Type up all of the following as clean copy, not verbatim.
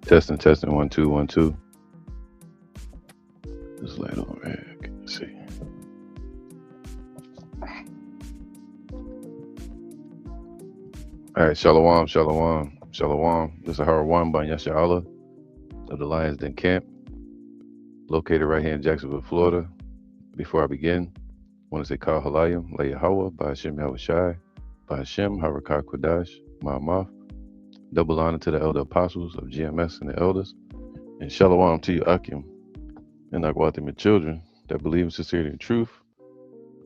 Testing, testing, 1 2 1 2. This light on red. Let's see. All right, Shalom, Shalom, Shalom. This is Harwan by Yasha Allah of the Lions Den Camp, located right here in Jacksonville, Florida. Before I begin, I want to say Kal Halayim, La Yahweh, by Hashem Yahweh Shai, by Hashem, Harakah Kodash, Ma'amaf. Double honor to the elder apostles of GMS and the elders. And Shalom to you, Akim, and Agwatim and children that believe in sincerity and truth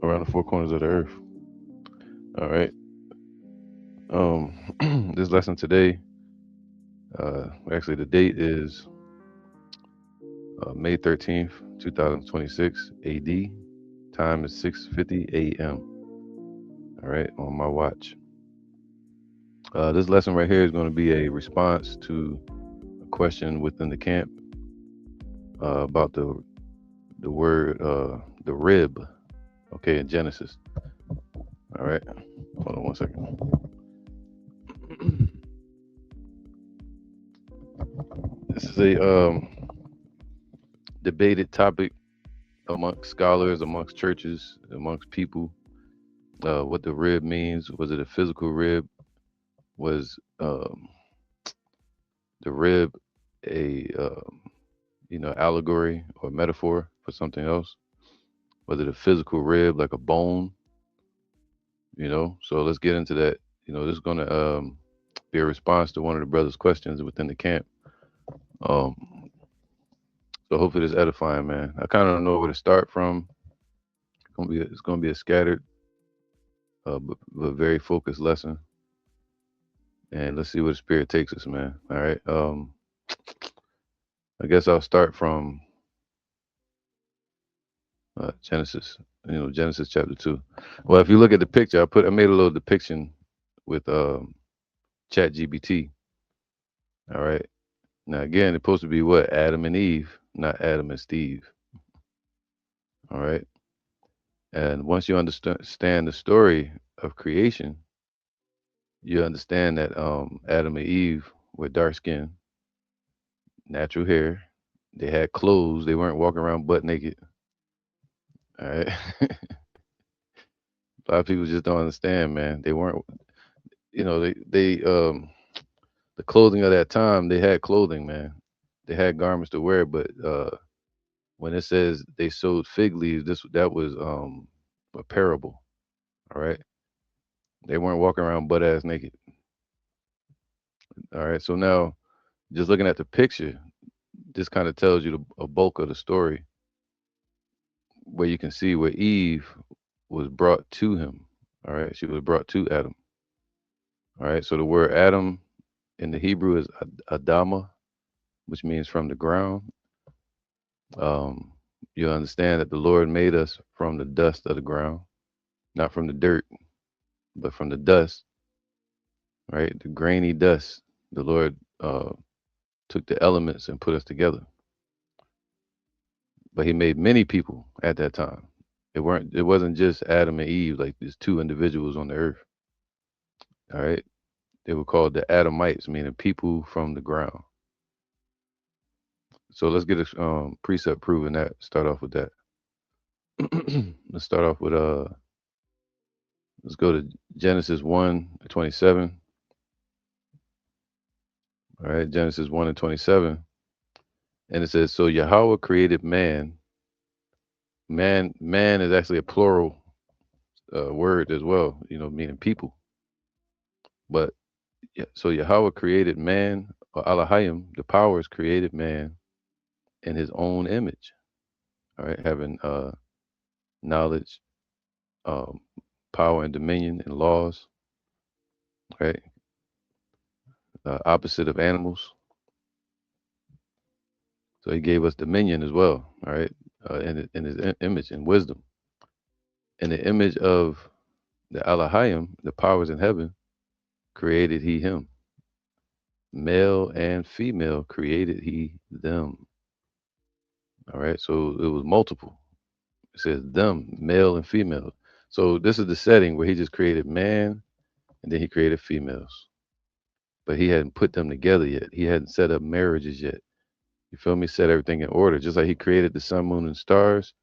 around the four corners of the earth. All right. This lesson today, actually, the date is May 13th, 2026 AD. Time is 6:50 a.m. All right, on my watch. This lesson right here is going to be a response to a question within the camp about the word the rib. Okay, in Genesis. All right, hold on 1 second. This is a debated topic amongst scholars, amongst churches, amongst people. What the rib means? Was it a physical rib? Was the rib a allegory or metaphor for something else? Was it a physical rib like a bone? So let's get into that. This is going to be a response to one of the brothers' questions within the camp. Um, so hopefully it's edifying, man. I kind of don't know where to start from. It's gonna be a scattered, but very focused lesson. And let's see where the spirit takes us, man. All right. I guess I'll start from Genesis. Genesis chapter 2. Well, if you look at the picture, I made a little depiction with Chat GBT. All right. Now again, it's supposed to be what? Adam and Eve, not Adam and Steve. All right. And once you understand the story of creation, you understand that Adam and Eve were dark skinned, natural hair. They had clothes. They weren't walking around butt naked. All right. A lot of people just don't understand, man. They weren't, they the clothing of that time, they had clothing, man. They had garments to wear, but when it says they sewed fig leaves, that was a parable. All right. They weren't walking around butt ass naked. All right. So now, just looking at the picture, this kind of tells you a bulk of the story, where you can see where Eve was brought to him. All right. She was brought to Adam. All right. So the word Adam in the Hebrew is Adama, which means from the ground. Um, you understand that the Lord made us from the dust of the ground, not from the dirt, but from the dust, right? The grainy dust. The Lord took the elements and put us together. But He made many people at that time. It wasn't just Adam and Eve, like these two individuals on the earth. All right. They were called the Adamites, meaning people from the ground. So let's get a precept proving that. Start off with that. Let's start off with let's go to Genesis 1:27. All right, Genesis 1:27. And it says, so Yahweh created man. Man is actually a plural word as well, meaning people. But yeah, so Yahweh created man, or Elohim, the powers created man in his own image. All right, having knowledge, um, power and dominion and laws, right? Opposite of animals. So he gave us dominion as well, all right, in his image and wisdom. In the image of the Elohim, the powers in heaven, created he him. Male and female created he them. All right, so it was multiple. It says them, male and female. So this is the setting where he just created man and then he created females. but he hadn't put them together yet. He hadn't set up marriages yet. You feel me? Set everything in order. Just like he created the sun, moon, and stars,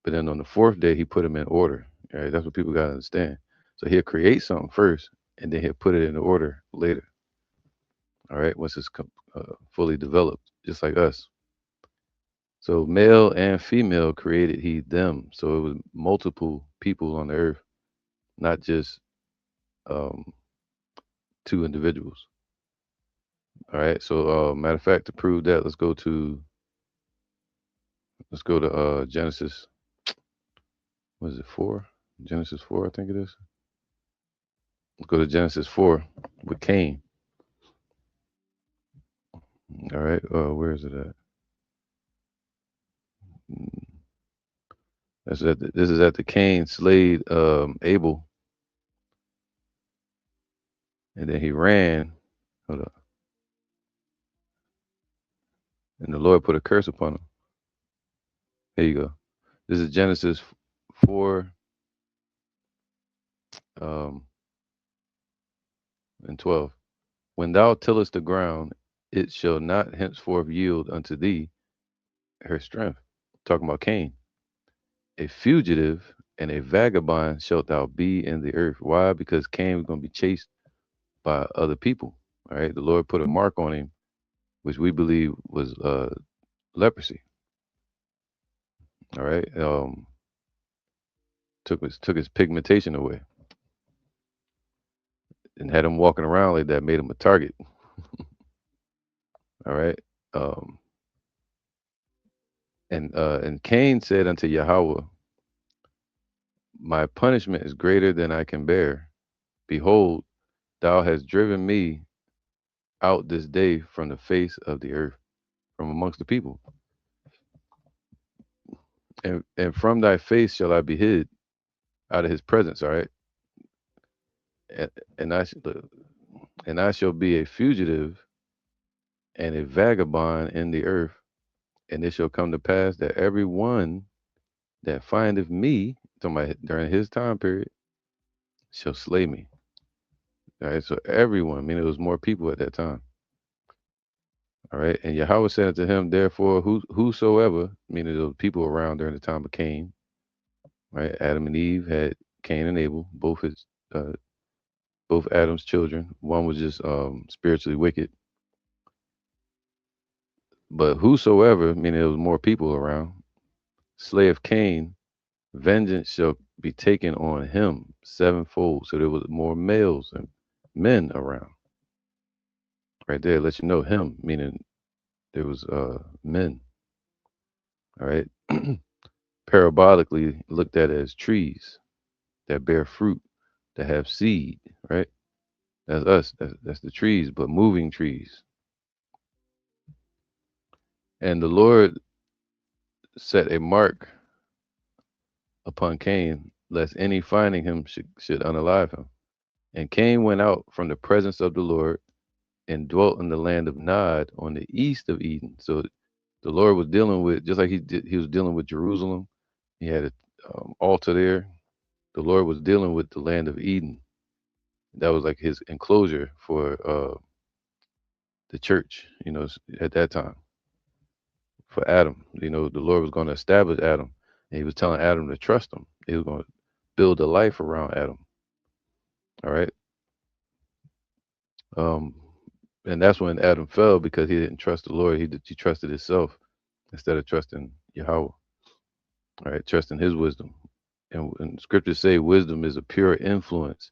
but then on the fourth day he put them in order. Right? That's what people gotta understand. So he'll create something first, and then he'll put it in order later. All right, once it's fully developed, just like us. So male and female created he them. So it was multiple people on the earth, not just um, two individuals. All right. So matter of fact, to prove that, let's go to Genesis. Was it 4? Genesis 4, I think it is. Let's go to Genesis 4 with Cain. All right. Where is it at? Mm, this is at the Cain slayed Abel, and then he ran. Hold up. And the Lord put a curse upon him. Here you go. This is Genesis 4 um, and 12. When thou tillest the ground, it shall not henceforth yield unto thee her strength. Talking about Cain. A fugitive and a vagabond shalt thou be in the earth. Why? Because Cain was going to be chased by other people. All right. The Lord put a mark on him, which we believe was leprosy. All right. Took his pigmentation away and had him walking around like that, made him a target. All right. Um, and Cain said unto Yahweh, my punishment is greater than I can bear. Behold, thou hast driven me out this day from the face of the earth, from amongst the people. And from thy face shall I be hid out of his presence, all right? And, and I and I shall be a fugitive and a vagabond in the earth, and it shall come to pass that every one that findeth me, talking about during his time period, shall slay me. All right, so everyone, meaning it was more people at that time. All right. And Yahweh said unto him, therefore, whosoever, meaning those people around during the time of Cain, right? Adam and Eve had Cain and Abel, uh, both Adam's children. One was just spiritually wicked. But whosoever, meaning there was more people around, slay of Cain, vengeance shall be taken on him sevenfold. So there was more males and men around. Right there, let you know him, meaning there was men. All right. Parabolically looked at as trees that bear fruit, that have seed, right? That's us. That's the trees, but moving trees. And the Lord set a mark upon Cain, lest any finding him should unalive him. And Cain went out from the presence of the Lord and dwelt in the land of Nod on the east of Eden. So the Lord was dealing with, just like he was dealing with Jerusalem. He had an altar there. The Lord was dealing with the land of Eden. That was like his enclosure for the church, at that time for Adam. The Lord was going to establish Adam, and he was telling Adam to trust him. He was going to build a life around Adam. All right. Um, and that's when Adam fell because he didn't trust the Lord. He trusted himself instead of trusting Yahweh. All right, trusting his wisdom. And scriptures say wisdom is a pure influence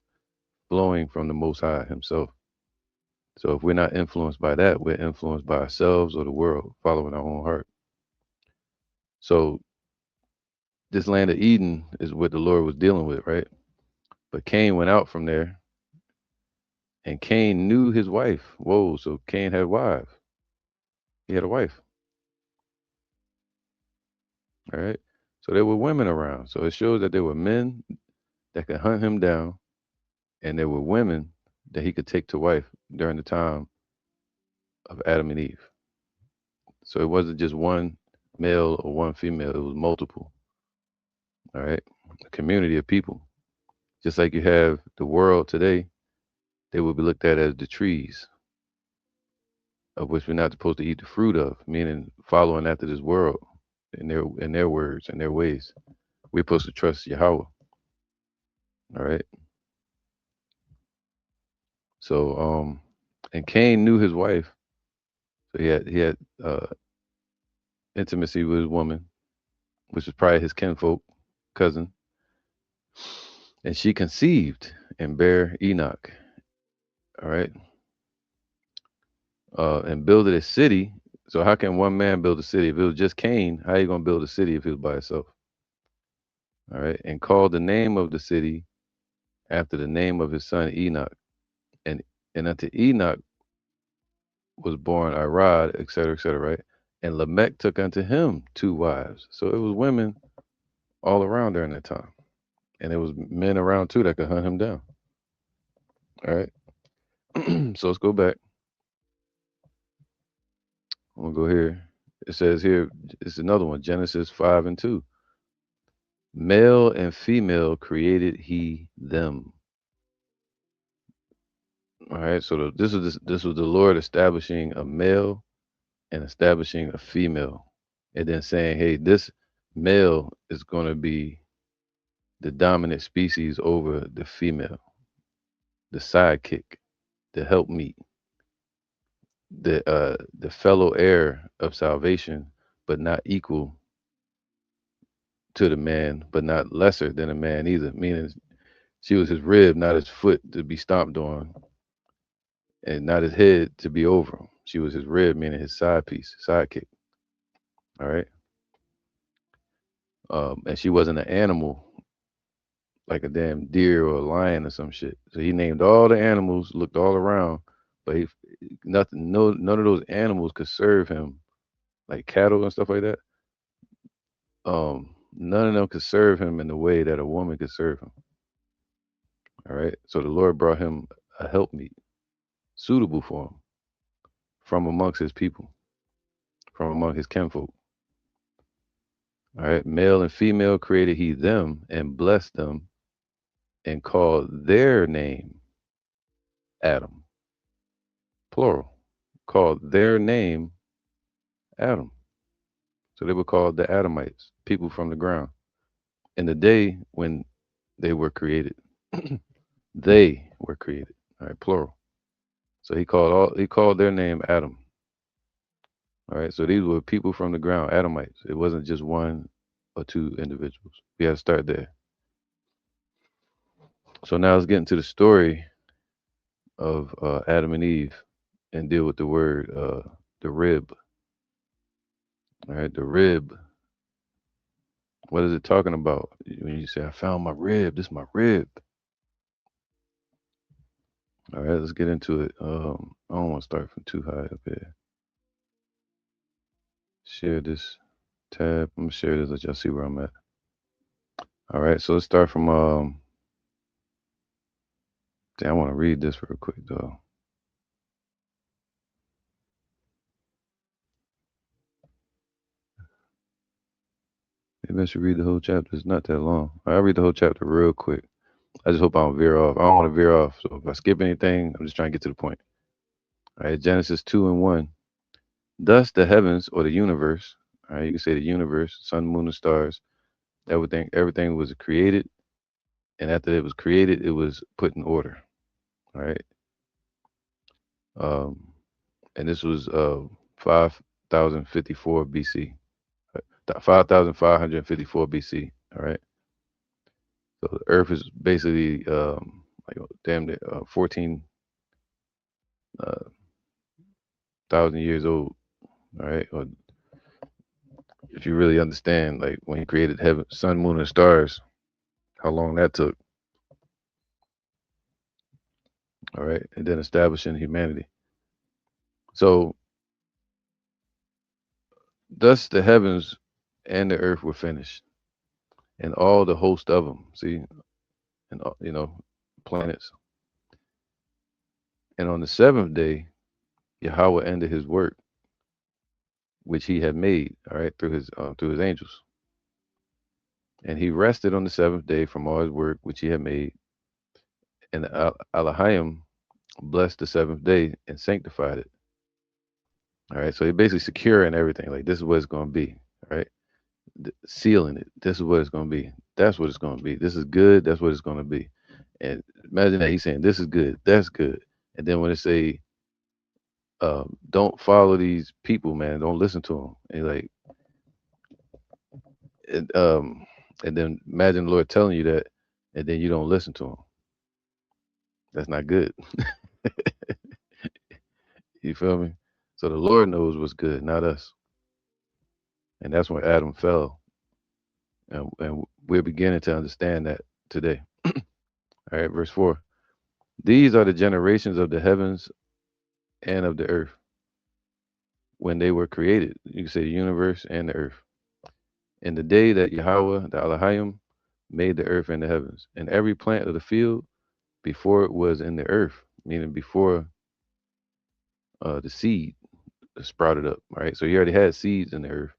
flowing from the Most High himself. So if we're not influenced by that, we're influenced by ourselves or the world, following our own heart. So this land of Eden is what the Lord was dealing with, right? But Cain went out from there, and Cain knew his wife. Whoa, so Cain had wives. He had a wife, all right? So there were women around. So it shows that there were men that could hunt him down, and there were women that he could take to wife during the time of Adam and Eve. So it wasn't just one male or one female, it was multiple, all right? A community of people. Just like you have the world today, they will be looked at as the trees. of which we're not supposed to eat the fruit of, meaning following after this world in their words and their ways. We're supposed to trust Yahweh. All right. So and Cain knew his wife, so he had uh intimacy with his woman, which was probably his kinfolk, cousin, and she conceived and bare Enoch. All right. And builded a city. So how can one man build a city? If it was just Cain, how you gonna build a city if he was by himself? All right. And called the name of the city after the name of his son Enoch. And unto Enoch was born Irad, et cetera, right? And Lamech took unto him two wives. So it was women all around during that time. And there was men around too that could hunt him down. All right. So let's go back. I'm gonna go here. It says here, it's another one, Genesis 5:2. Male and female created he them. All right. So this was the Lord establishing a male and establishing a female, and then saying, hey, this male is going to be the dominant species over the female, the sidekick, the helpmeet, the fellow heir of salvation, but not equal to the man, but not lesser than a man either. Meaning she was his rib, not his foot to be stomped on, and not his head to be over him. She was his rib, meaning his side piece, sidekick. All right. And she wasn't an animal like a damn deer or a lion or some shit. So he named all the animals, looked all around, but nothing, no, none of those animals could serve him, like cattle and stuff like that. None of them could serve him in the way that a woman could serve him. All right. So the Lord brought him a helpmeet suitable for him from amongst his people, from among his kinfolk. All right. Male and female created he them and blessed them and called their name Adam, plural, called their name Adam. So they were called the Adamites, people from the ground. In the day when they were created, they were created. All right, plural. So he called their name Adam. All right. So these were people from the ground, Adamites. It wasn't just one or two individuals. We had to start there. So now let's get into the story of Adam and Eve and deal with the word the rib. All right, the rib. What is it talking about? When you say, I found my rib, this is my rib. All right, let's get into it. I don't want to start from too high up here. Share this tab. I'm gonna share this, let y'all see where I'm at. All right, so let's start from damn, I want to read this real quick though. Maybe I should read the whole chapter. It's not that long. I'll read the whole chapter real quick. I just hope I don't veer off. I don't want to veer off. So if I skip anything, I'm just trying to get to the point. All right, Genesis 2:1. Thus the heavens or the universe, all right, you can say the universe, sun, moon, and stars, everything was created, and after it was created, it was put in order. All right. Um, and this was 5,054 BC. 5,554 BC. All right. So the Earth is basically like damn near 14 uh, thousand years old. All right. Or if you really understand, like when he created heaven, sun, moon, and stars, how long that took. All right. And then establishing humanity. So thus the heavens and the earth were finished, and all the host of them. See, and planets. And on the seventh day, Yahweh ended his work which he had made. All right, through his angels, and he rested on the seventh day from all his work which he had made. And Elohim blessed the seventh day and sanctified it. All right. So he basically securing everything. Like this is what it's gonna be. All right. Sealing it. This is what it's gonna be. That's what it's gonna be. This is good. That's what it's gonna be. And imagine that he's saying this is good. That's good. And then when it say don't follow these people, man. Don't listen to them. And like, and, um, and then imagine the Lord telling you that, and then you don't listen to him. That's not good. You feel me? So the Lord knows what's good, not us. And that's when Adam fell, and we're beginning to understand that today. All right, verse 4. These are the generations of the heavens and of the earth when they were created. You can say the universe and the earth. In the day that Yahweh, the Elohim, made the earth and the heavens, and every plant of the field before it was in the earth, meaning before the seed sprouted up. Right, so he already had seeds in the earth,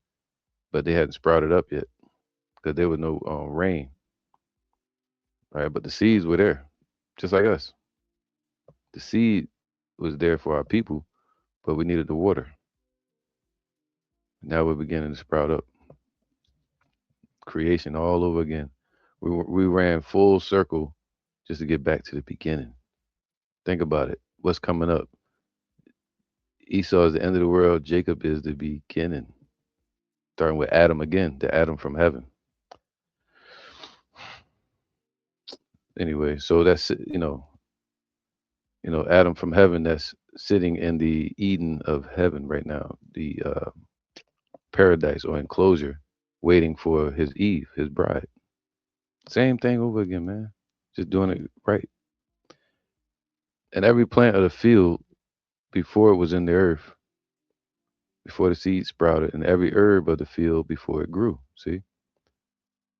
but they hadn't sprouted up yet because there was no rain. Right, but the seeds were there, just like us. The seed was there for our people, but we needed the water. Now we're beginning to sprout up. Creation all over again. We ran full circle just to get back to the beginning. Think about it. What's coming up? Esau is the end of the world. Jacob is the beginning. Starting with Adam again, the Adam from heaven. Anyway, so that's Adam from heaven that's sitting in the Eden of heaven right now, the paradise or enclosure, waiting for his Eve, his bride. Same thing over again, man. Just doing it right. And every plant of the field before it was in the earth, before the seed sprouted, and every herb of the field before it grew. See?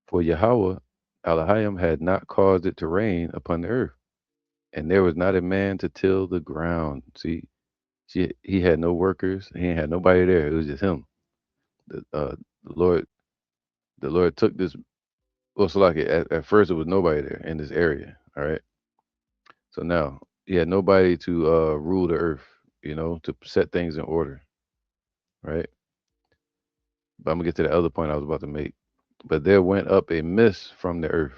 For Yahweh, Elohim had not caused it to rain upon the earth, and there was not a man to till the ground. See, he had no workers. He ain't had nobody there. It was just him. The Lord, the Lord took this. Well, so like at first, it was nobody there in this area. All right. So now he had nobody to rule the earth. To set things in order. Right. But I'm gonna get to the other point I was about to make. But there went up a mist from the earth.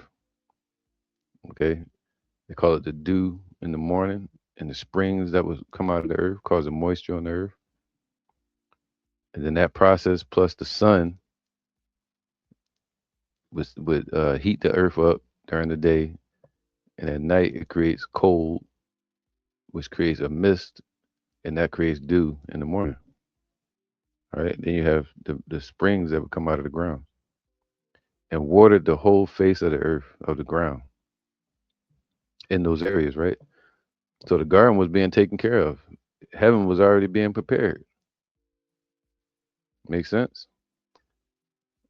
Okay. They call it the dew in the morning, and the springs that would come out of the earth, causing moisture on the earth. And then that process plus the sun would heat the earth up during the day, and at night it creates cold, which creates a mist, and that creates dew in the morning. All right. Then you have the springs that would come out of the ground and watered the whole face of the earth, of the ground, in those areas, right? So the garden was being taken care of. Heaven was already being prepared. Make sense?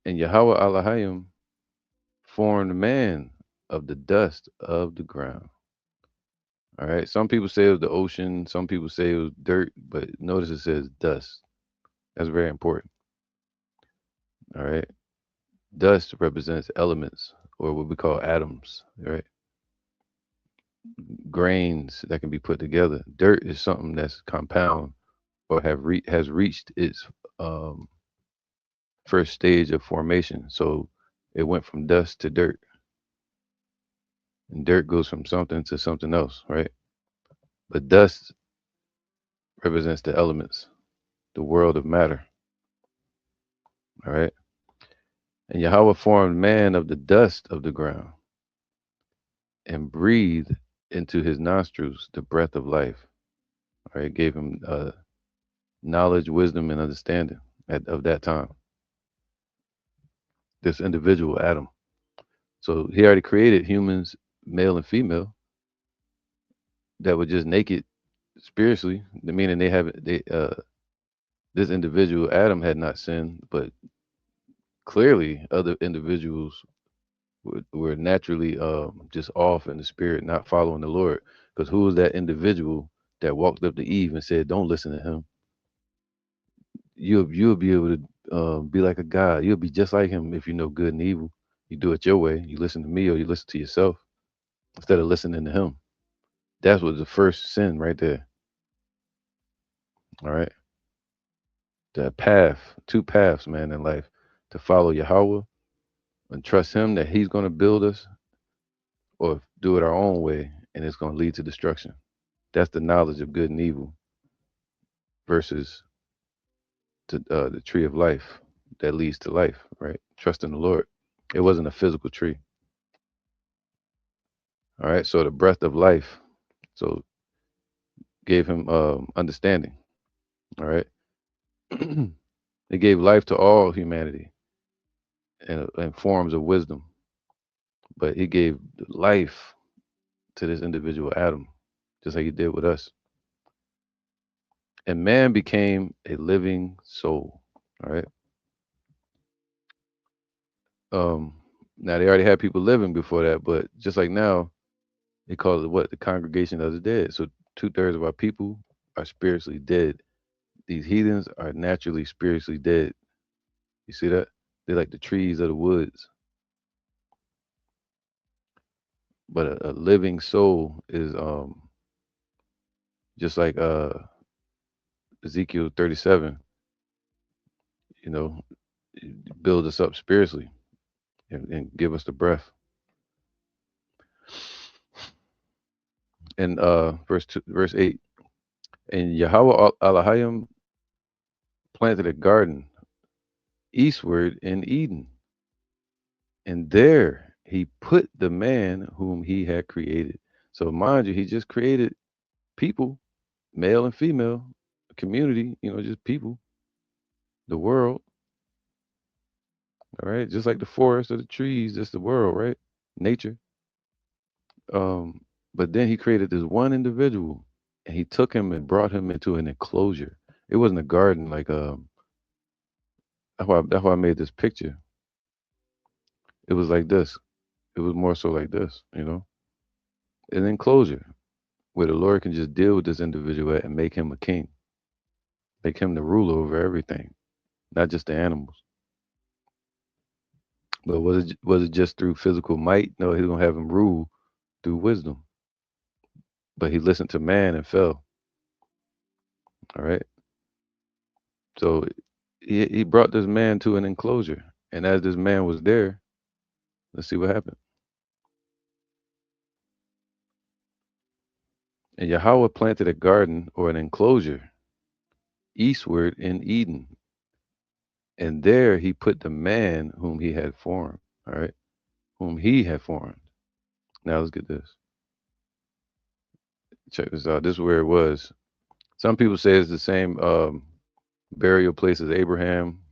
And Yahweh Elohim formed man of the dust of the ground. All right. Some people say it was the ocean. Some people say it was dirt, but notice it says dust. That's very important. All right. Dust represents elements or what we call atoms, right? Grains that can be put together. Dirt is something that's compound or has reached its um, first stage of formation. So it went from dust to dirt, and dirt goes from something to something else, right? But dust represents the elements, the world of matter, all right? And Yahweh formed man of the dust of the ground and breathed into his nostrils the breath of life. All right, gave him knowledge, wisdom, and understanding of that time. This individual, Adam. So he already created humans, male and female, that were just naked spiritually. Meaning this individual, Adam, had not sinned, but clearly other individuals were naturally just off in the spirit, not following the Lord. Because who was that individual that walked up to Eve and said, "Don't listen to him. You'll be able to be like a god. You'll be just like him if you know good and evil. You do it your way. You listen to me or you listen to yourself instead of listening to him." That was the first sin right there. All right. The path, two paths, man, in life: to follow Yahweh and trust Him that He's going to build us, or do it our own way and it's going to lead to destruction. That's the knowledge of good and evil versus the tree of life that leads to life, right? Trust in the Lord. It wasn't a physical tree. All right. So the breath of life, so gave him understanding. All right. It gave life to all humanity and forms of wisdom, but he gave life to this individual Adam, just like he did with us. And man became a living soul. All right. Um, Now they already had people living before that, but just like now, they call it what? The congregation of the dead. So 2/3 of our people are spiritually dead. These heathens are naturally spiritually dead. You see that? They're like the trees of the woods. But a living soul is just like Ezekiel 37, you know, build us up spiritually and give us the breath. And verse 8, and Yahweh Elohim planted a garden eastward in Eden, and there he put the man whom he had created. So mind you, he just created people, male and female, a community, just people, the world, all right, just like the forest or the trees, just the world, right? Nature. Um, but then he created this one individual, and he took him and brought him into an enclosure. It wasn't a garden like that's why I made this picture. It was like this. It was more so like this, an enclosure where the Lord can just deal with this individual and make him a king, make him the ruler over everything, not just the animals. But was it just through physical might? No, he's gonna have him rule through wisdom. But he listened to man and fell. All right. So he brought this man to an enclosure, and as this man was there, let's see what happened. And Yahweh planted a garden or an enclosure eastward in Eden, and there he put the man whom he had formed. All right, whom he had formed. Now let's get this. Check this out. This is where it was. Some people say it's the same burial place as Abraham.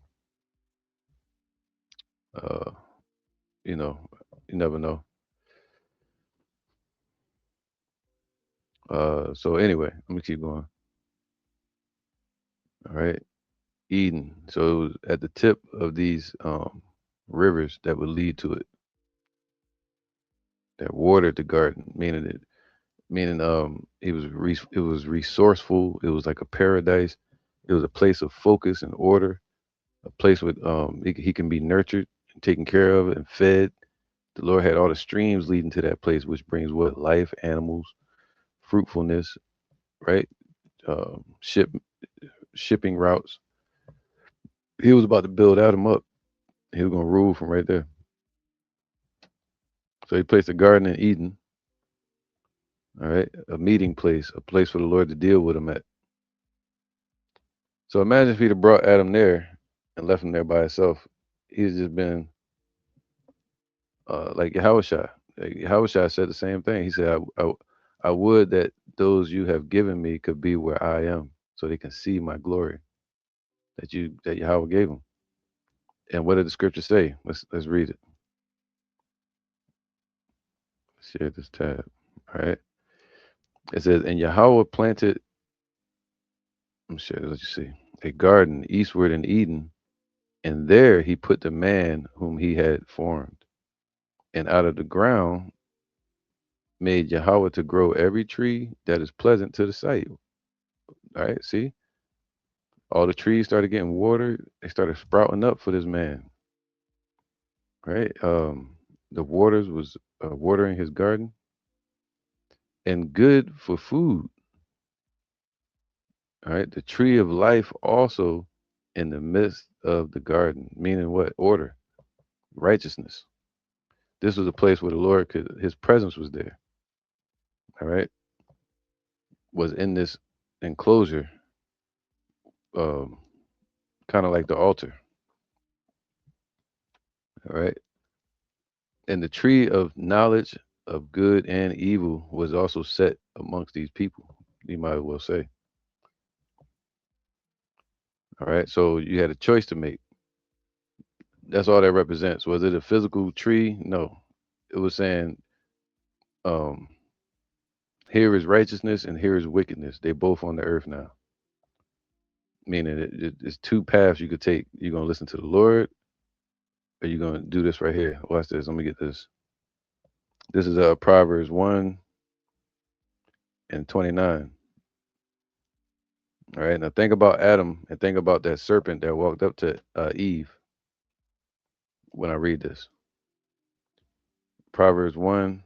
Uh, you know, you never know. So anyway, let me keep going. All right, Eden. So it was at the tip of these rivers that would lead to it, that watered the garden, meaning it was resourceful. It was like a paradise. It was a place of focus and order, a place with he can be nurtured and taken care of and fed. The Lord had all the streams leading to that place, which brings what? Life, animals, fruitfulness, right? Shipping routes. He was about to build Adam up. He was going to rule from right there. So he placed a garden in Eden, all right, a meeting place, a place for the Lord to deal with him at. So imagine if he'd have brought Adam there and left him there by himself. He's just been like Yahushua. Like Yahushua said the same thing. He said, I would that those you have given me could be where I am, so they can see my glory that Yahweh gave them. And what did the scripture say? Let's read it. Share this tab. All right. It says, and Yahweh planted, I'm sure, let you see, a garden eastward in Eden, and there he put the man whom he had formed. And out of the ground made Yahweh to grow every tree that is pleasant to the sight. All right, see? All the trees started getting watered. They started sprouting up for this man. Right? The waters was watering his garden and good for food. All right. The tree of life also in the midst of the garden, meaning what? Order, righteousness. This was a place where the Lord could, his presence was there, all right, was in this enclosure, um, kind of like the altar, all right. And the tree of knowledge of good and evil was also set amongst these people, you might as well say, all right. So you had a choice to make. That's all that represents. Was it a physical tree? No. It was saying, um, here is righteousness and here is wickedness. They both on the earth now. Meaning it's two paths you could take. You're gonna listen to the Lord, or you're gonna do this right here. Watch this. Let me get this. This is Proverbs 1:29. All right. Now think about Adam and think about that serpent that walked up to Eve when I read this. Proverbs 1.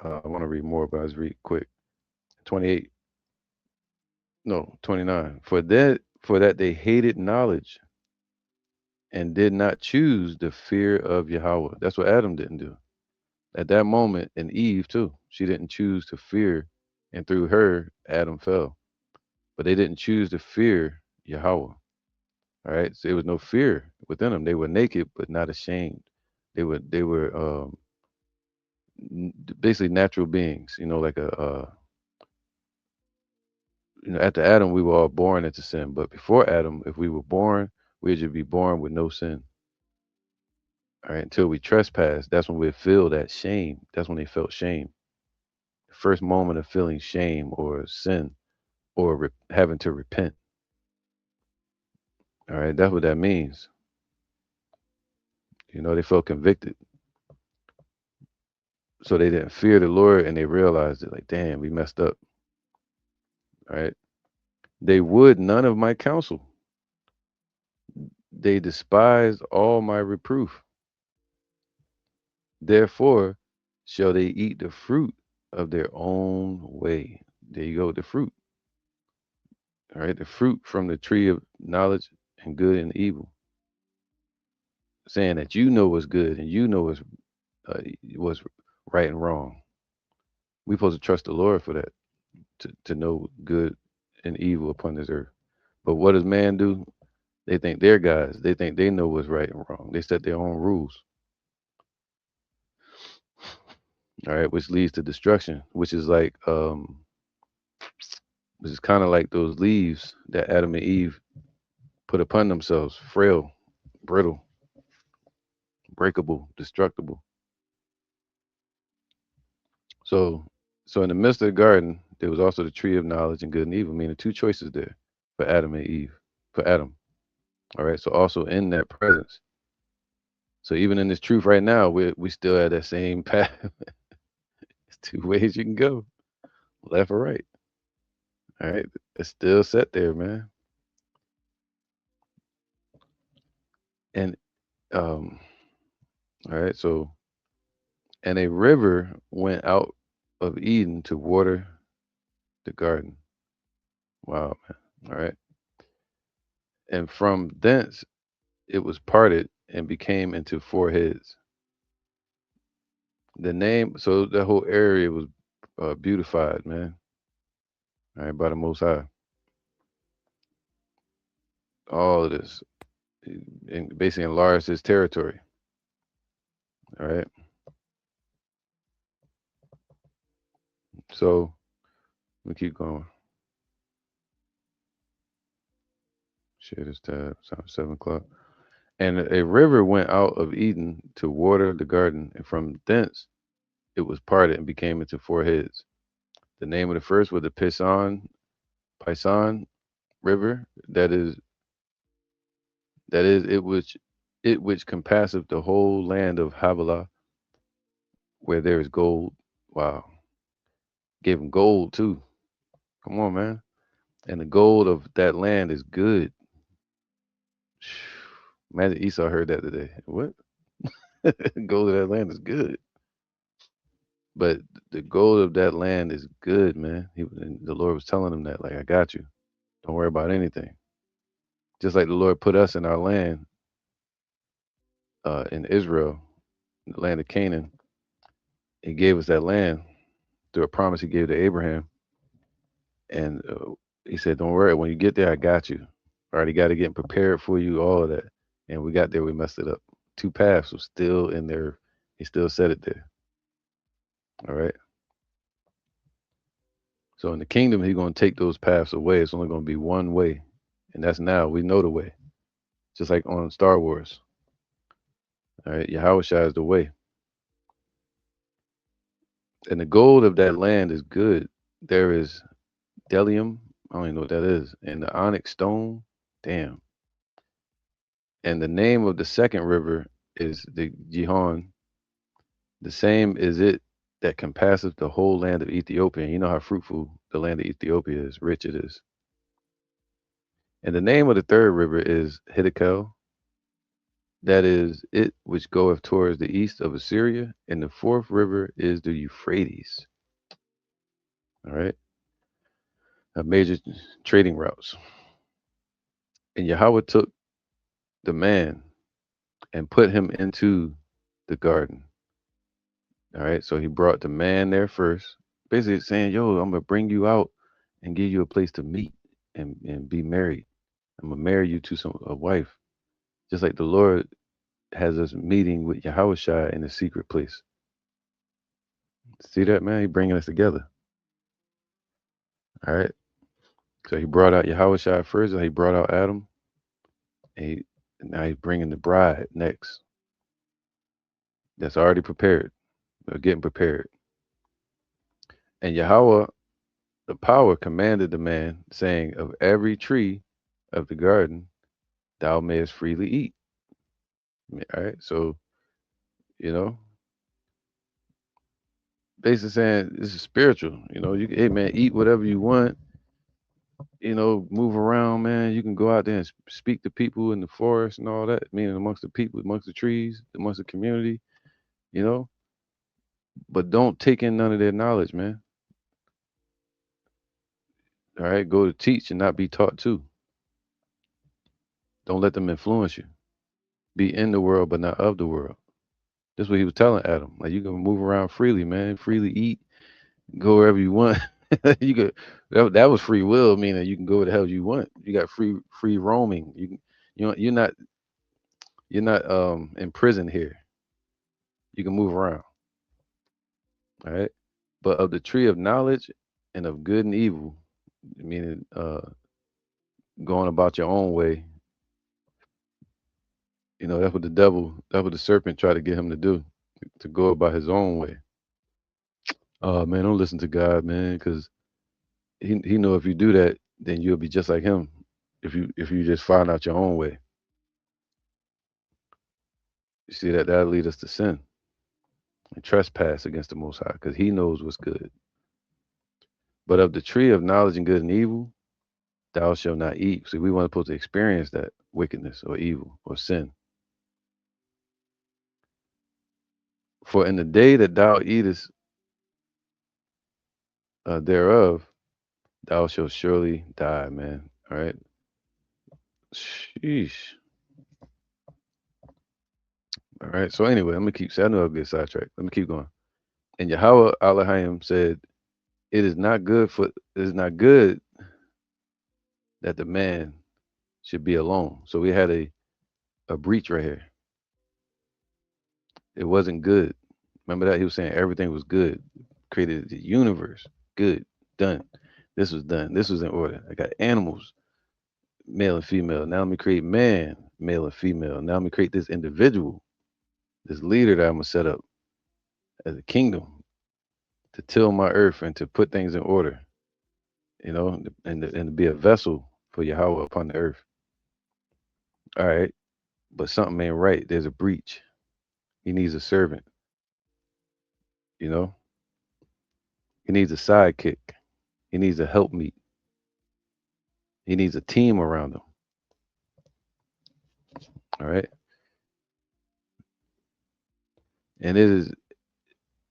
I want to read more, but I just read quick. 28. No, 29. For that they hated knowledge and did not choose the fear of Yahweh. That's what Adam didn't do. At that moment, and Eve too, she didn't choose to fear, and through her, Adam fell. But they didn't choose to fear Yahweh. All right, so there was no fear within them. They were naked, but not ashamed. They were basically natural beings. Like after Adam, we were all born into sin. But before Adam, if we were born, we should be born with no sin. All right, until we trespass, that's when we feel that shame. That's when they felt shame. The first moment of feeling shame or sin or having to repent. All right, that's what that means. They felt convicted. So they didn't fear the Lord and they realized it like, damn, we messed up. All right. They would none of my counsel. They despised all my reproof. Therefore shall they eat the fruit of their own way. There you go, the fruit. All right, the fruit from the tree of knowledge and good and evil, saying that you know what's good and you know what's right and wrong. We supposed to trust the Lord for that, to know good and evil upon this earth. But what does man do? They think they're guys. They think they know what's right and wrong. They set their own rules. All right, which leads to destruction, which is kind of like those leaves that Adam and Eve put upon themselves, frail, brittle, breakable, destructible. So, so in the midst of the garden, there was also the tree of knowledge and good and evil, meaning two choices there for Adam and Eve, for Adam. All right. So also in that presence. So even in this truth right now, we still have that same path. It's two ways you can go, left or right. All right. It's still set there, man. And all right. So and a river went out of Eden to water the garden. Wow, man. All right. And from thence it was parted and became into four heads. The name, so the whole area was beautified, man. All right, by the Most High. All of this, and basically enlarged his territory. All right. So we keep going. Share this tab. It's 7 o'clock. And a river went out of Eden to water the garden, and from thence it was parted and became into four heads. The name of the first was the Pison River. That is it which compasseth the whole land of Havilah, where there is gold. Wow. Gave him gold too. Come on, man. And the gold of that land is good. Imagine Esau heard that today. What? Gold of that land is good. But the gold of that land is good, man. And the Lord was telling him that, like, I got you. Don't worry about anything. Just like the Lord put us in our land, in Israel, the land of Canaan. He gave us that land through a promise he gave to Abraham. And he said, don't worry, when you get there, I got you. Already got to get prepared for you, all of that. And we got there, we messed it up. Two paths was still in there. He still said it there. All right. So in the kingdom, he's going to take those paths away. It's only going to be one way. And that's now. We know the way. Just like on Star Wars. All right. Yahweh Shai is the way. And the gold of that land is good. There is Delium. I don't even know what that is. And the onyx stone. Damn. And the name of the second river is the Gihon. The same is it that compasseth the whole land of Ethiopia. And you know how fruitful the land of Ethiopia is, rich it is. And the name of the third river is Hiddekel. That is it which goeth towards the east of Assyria. And the fourth river is the Euphrates. All right. Major trading routes. And Yahweh took the man and put him into the garden. All right. So he brought the man there first, basically saying, yo, I'm going to bring you out and give you a place to meet and be married. I'm going to marry you to a wife. Just like the Lord has us meeting with Yahweh Shai in a secret place. See that, man? He bringing us together. All right. So he brought out Yahweh Shai first, and he brought out Adam. And now he's bringing the bride next. That's already prepared. They're getting prepared. And Yahweh, the power, commanded the man, saying, of every tree of the garden thou mayest freely eat. All right. So, you know, basically saying this is spiritual. You know, you can, hey man, eat whatever you want. You know, move around, man. You can go out there and speak to people in the forest and all that, meaning amongst the people, amongst the trees, amongst the community, you know. But don't take in none of their knowledge, man. All right, go to teach and not be taught too. Don't let them influence you. Be in the world, but not of the world. That's what he was telling Adam. Like you can move around freely, man. Freely eat, go wherever you want. You could. That was free will, meaning you can go where the hell you want. You got free roaming. You can. You're not in prison here. You can move around. All right. But of the tree of knowledge and of good and evil, meaning going about your own way, you know, that's what the serpent tried to get him to do, to go about his own way. Oh man, don't listen to God, man, because he know if you do that, then you'll be just like him. If you just find out your own way, you see that'll lead us to sin and trespass against the Most High, because He knows what's good. But of the tree of knowledge and good and evil, thou shalt not eat. See, we weren't supposed to experience that wickedness or evil or sin. For in the day that thou eatest thereof, thou shalt surely die, man. All right. Sheesh. All right. So anyway, I'm gonna keep saying I know I'll get sidetracked. Let me keep going. And Yahweh Elohim said, it is not good that the man should be alone. So we had a breach right here. It wasn't good. Remember that? He was saying everything was good. Created the universe. Good. Done. This was done. This was in order. I got animals, male and female. Now let me create man, male and female. Now let me create this individual, this leader that I'm gonna set up as a kingdom to till my earth and to put things in order, you know, and to be a vessel for Yahweh upon the earth. All right. But something ain't right. There's a breach. He needs a servant, you know? He needs a sidekick. He needs a helpmeet. He needs a team around him. All right. And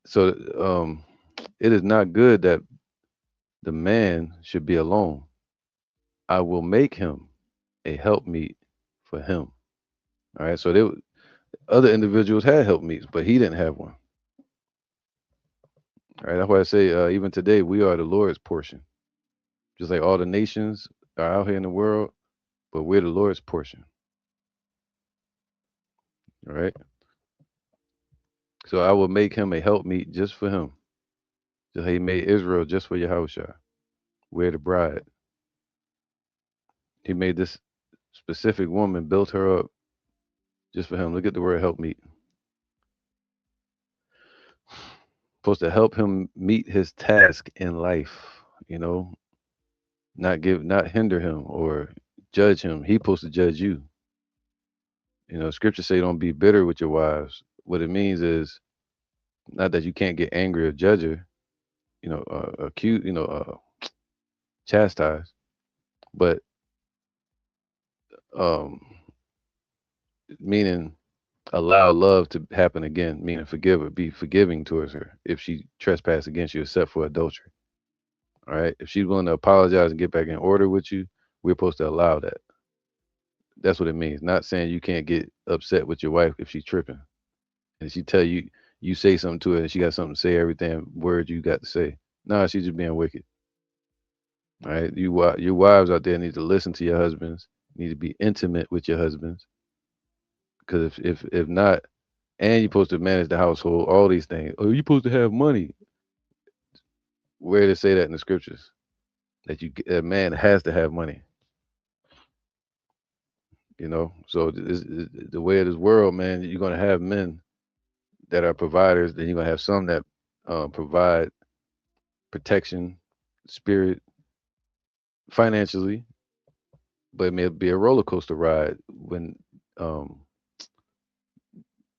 so it is not good that the man should be alone. I will make him. a helpmeet for him. All right. So other individuals had helpmeets, but he didn't have one. All right. That's why I say even today we are the Lord's portion. Just like all the nations are out here in the world, but we're the Lord's portion. All right. So I will make him a helpmeet just for him. Just how he made Israel just for Yahushua. We're the bride. He made this specific woman, built her up just for him. Look at the word helpmeet. Supposed to help him meet his task in life, you know, not hinder him or judge him. He supposed to judge you. You know, scripture say don't be bitter with your wives. What it means is not that you can't get angry or judge her, accuse, chastise, but um, meaning allow love to happen again, meaning forgive her, be forgiving towards her if she trespass against you, except for adultery. All right, if she's willing to apologize and get back in order with you, we're supposed to allow that. That's what it means. Not saying you can't get upset with your wife if she's tripping and she tell you you say something to her and she got something to say every damn word you got to say. Nah, she's just being wicked. All right, your wives out there need to listen to your husbands. Need to be intimate with your husbands because if not, and you're supposed to manage the household, all these things. Oh, you're supposed to have money. Where did it say that in the scriptures? That a man has to have money. You know, so the way of this world, man, you're gonna have men that are providers, then you're gonna have some that provide protection, spirit, financially, but it may be a roller coaster ride when um,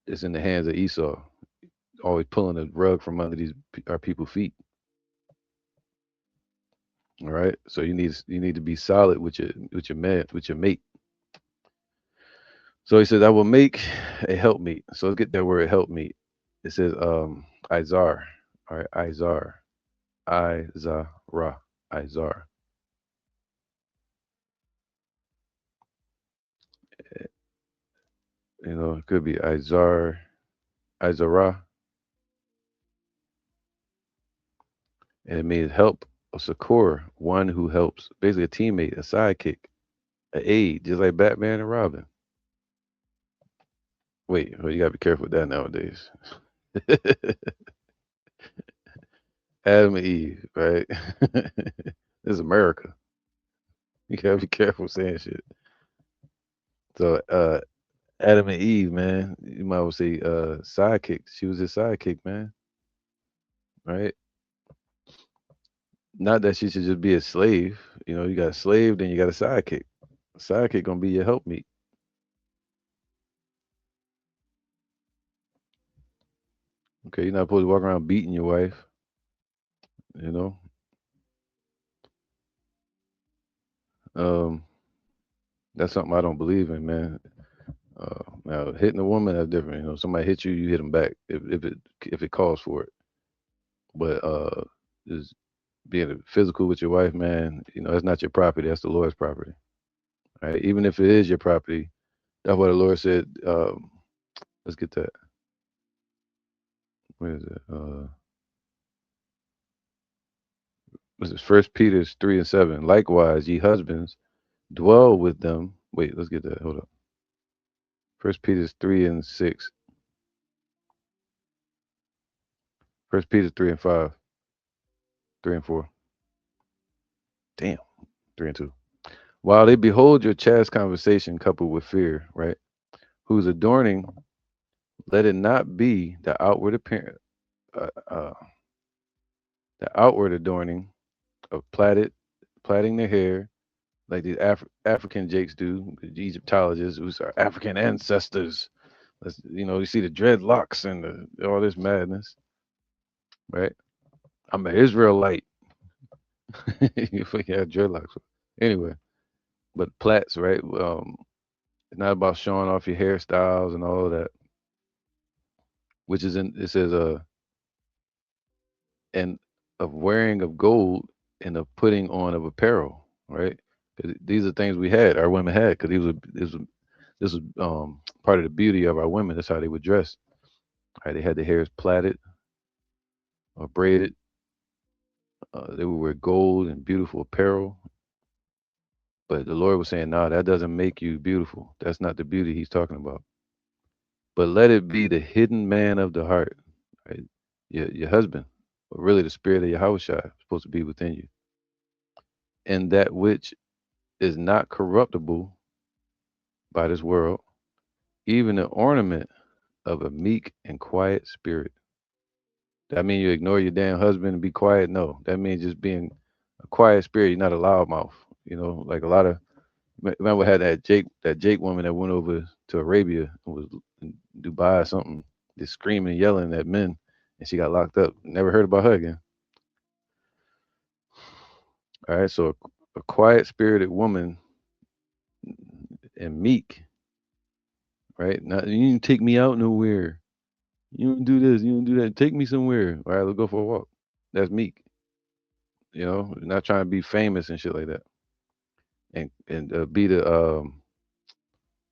it's in the hands of Esau, always pulling the rug from under our people's feet. All right, so you need to be solid with your man with your mate. So he says, "I will make a helpmeet." So let's get that word helpmeet. It says Izar. All right, Izar. Izara. Izar. You know, it could be Izar, Izara, and it means help or succor, one who helps, basically a teammate, a sidekick, an aid, just like Batman and Robin. Wait, well, you gotta be careful with that nowadays. Adam and Eve, right? This is America. You gotta be careful saying shit. So, Adam and Eve, man, you might well say sidekick. She was his sidekick, man. Right? Not that she should just be a slave. You know, you got a slave, then you got a sidekick. A sidekick gonna be your helpmeet. Okay, you're not supposed to walk around beating your wife. You know, um, that's something I don't believe in, man. Now hitting a woman that's different. You know, somebody hit you, you hit them back if it calls for it. But just being physical with your wife, man, you know, that's not your property. That's the Lord's property. Right? Even if it is your property, that's what the Lord said. Let's get that. Where is it? This is First Peter 3:7. Likewise, ye husbands, dwell with them. Wait, let's get that. Hold up. First Peter 3:6. First Peter 3:5. 3 and 4. Damn. 3 and 2. While they behold your chaste conversation coupled with fear, right? Whose adorning, let it not be uh, uh, the outward adorning of plaiting their hair, like these African jakes do, the Egyptologists, who's our African ancestors. You see the dreadlocks and all this madness, right? I'm an Israelite. You fucking have dreadlocks. Anyway, but plaits, right? It's not about showing off your hairstyles and all of that, which is it says and of wearing of gold and of putting on of apparel, right? 'Cause these are things we had, our women had, because this was part of the beauty of our women. That's how they would dress. Right? They had their hairs plaited or braided. They would wear gold and beautiful apparel. But the Lord was saying, "No, that doesn't make you beautiful. That's not the beauty He's talking about. But let it be the hidden man of the heart, right? Your husband, but really the spirit of Yahweh Shai is supposed to be within you, and that which is not corruptible by this world, even the ornament of a meek and quiet spirit." That mean you ignore your damn husband and be quiet? No, that means just being a quiet spirit. You're not a loudmouth. You know, like a lot of remember we had that Jake woman that went over to Arabia and was in Dubai or something, just screaming and yelling at men, and she got locked up. Never heard about her again. All right, so a quiet spirited woman and meek, right? Not you didn't take me out nowhere. You don't do this. You don't do that. Take me somewhere. All right, let's go for a walk. That's meek. You know, not trying to be famous and shit like that, and be the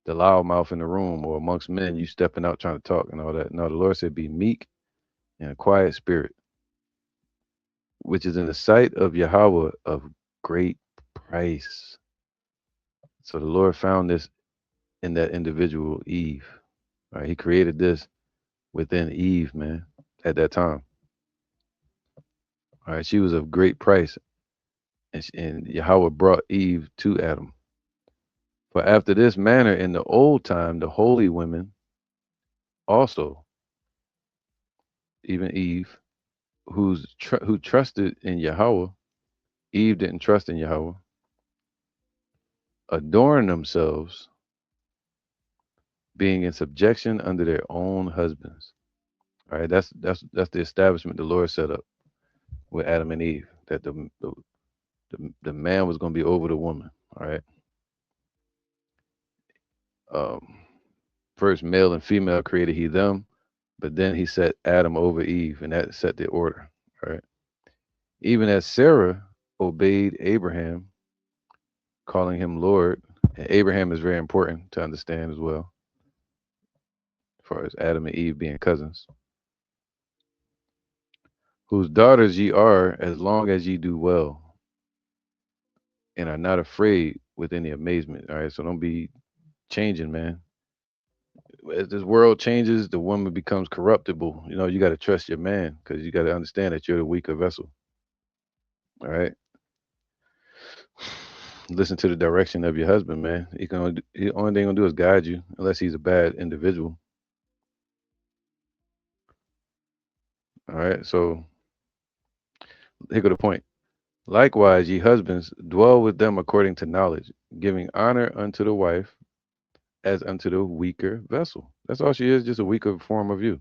loudmouth in the room or amongst men. You stepping out trying to talk and all that. No, the Lord said, be meek and a quiet spirit, which is in the sight of Yahweh of great price. So the Lord found this in that individual Eve. Right? He created this within Eve, man, at that time. All right, she was of great price, and Yahweh brought Eve to Adam. For after this manner in the old time, the holy women also, even Eve, who trusted in Yahweh, Eve didn't trust in Yahweh, adorn themselves, being in subjection under their own husbands. All right, that's the establishment the Lord set up with Adam and Eve. That the man was going to be over the woman. All right. Um, First, male and female created He them, but then He set Adam over Eve, and that set the order. All right. Even as Sarah obeyed Abraham, calling him Lord. And Abraham is very important to understand as well, as far as Adam and Eve being cousins. Whose daughters ye are, as long as ye do well, and are not afraid with any amazement. All right, so don't be changing, man. As this world changes, the woman becomes corruptible. You know, you got to trust your man because you got to understand that you're the weaker vessel. All right, listen to the direction of your husband, man. He only thing gonna do is guide you, unless he's a bad individual. All right, so here go the point. Likewise, ye husbands, dwell with them according to knowledge, giving honor unto the wife as unto the weaker vessel. That's all she is, just a weaker form of you.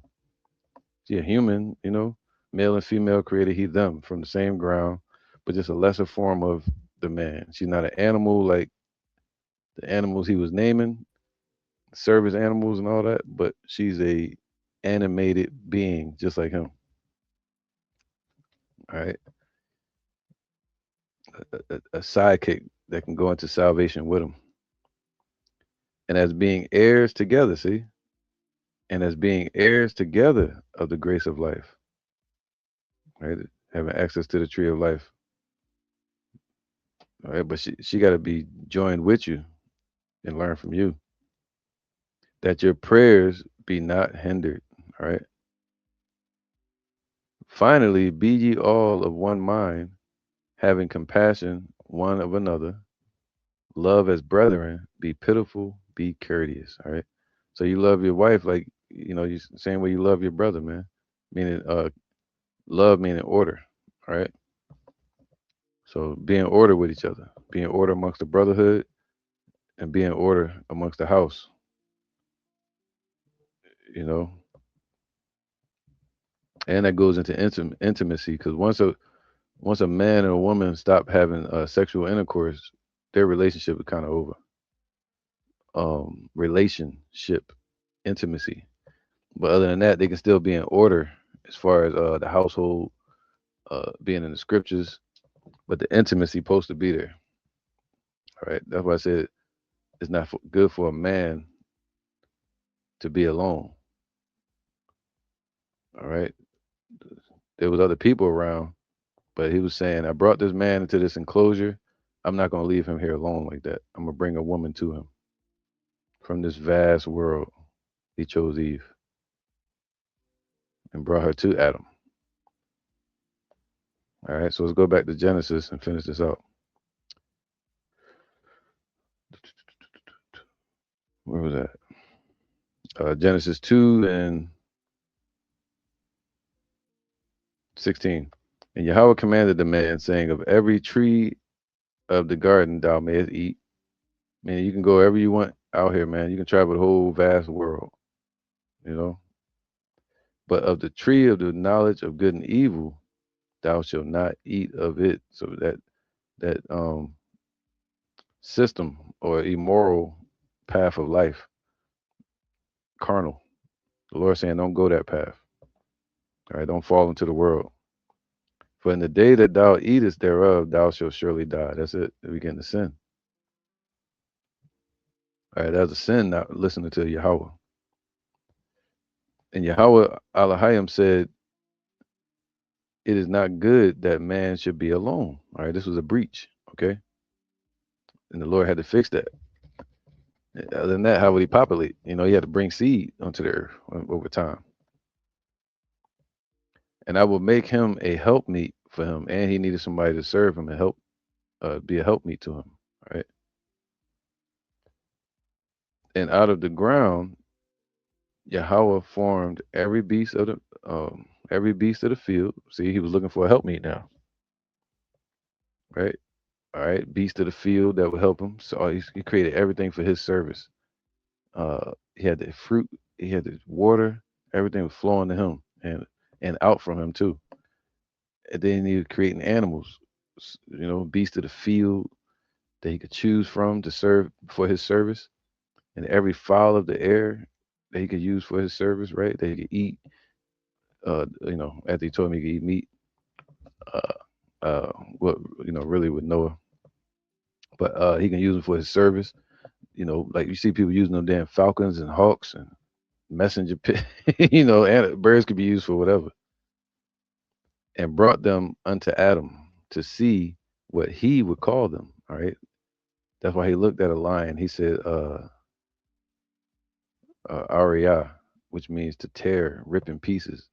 She a human, you know, male and female created He them from the same ground, but just a lesser form of the man. She's not an animal like the animals He was naming, service animals and all that, but she's a animated being just like him. All right, a sidekick that can go into salvation with him, and as being heirs together. See, and as being heirs together of the grace of life, right? Having access to the tree of life. All right, but she got to be joined with you and learn from you, that your prayers be not hindered. All right. Finally, be ye all of one mind, having compassion one of another, love as brethren, be pitiful, be courteous. All right. So you love your wife like you same way you love your brother, man. Meaning love meaning order. All right. So be in order with each other, be in order amongst the brotherhood, and be in order amongst the house. You know, and that goes into intimacy because once a man and a woman stop having sexual intercourse, their relationship is kind of over. Relationship, intimacy, but other than that, they can still be in order as far as the household being in the scriptures, but the intimacy supposed to be there. All right. That's why I said it's not good for a man to be alone. All right. There was other people around, but he was saying, I brought this man into this enclosure. I'm not going to leave him here alone like that. I'm going to bring a woman to him from this vast world. He chose Eve and brought her to Adam. All right. So let's go back to Genesis and finish this out. Where was that? Genesis 2 and 16. And Yahweh commanded the man, saying, of every tree of the garden thou mayest eat. Man, you can go wherever you want out here, man. You can travel the whole vast world, you know. But of the tree of the knowledge of good and evil, thou shalt not eat of it. So that system or immoral path of life, carnal. The Lord saying, don't go that path. All right, don't fall into the world. For in the day that thou eatest thereof, thou shalt surely die. That's it. We begin to sin. All right, that's a sin not listening to Yahweh. And Yahweh Elohim said, it is not good that man should be alone. All right, this was a breach. Okay. And the Lord had to fix that. Other than that, how would he populate? You know, he had to bring seed onto the earth over time. And I will make him a helpmeet for him. And he needed somebody to serve him and help be a helpmeet to him. All right. And out of the ground, Yahweh formed every beast of the field. See, he was looking for a helpmeet now. Right. All right. Beast of the field that would help him. So he created everything for his service. He had the fruit, he had the water, everything was flowing to him and out from him too. And then he was creating animals, you know, beasts of the field that he could choose from to serve for his service, and every fowl of the air that he could use for his service, right? That he could eat. You know, after he told me he could eat meat, what really with Noah, but he can use them for his service. You know, like you see people using them damn falcons and hawks and messenger pit, and birds could be used for whatever. And brought them unto Adam to see what he would call them. All right. That's why he looked at a lion. He said, Ariah, which means to tear, rip in pieces.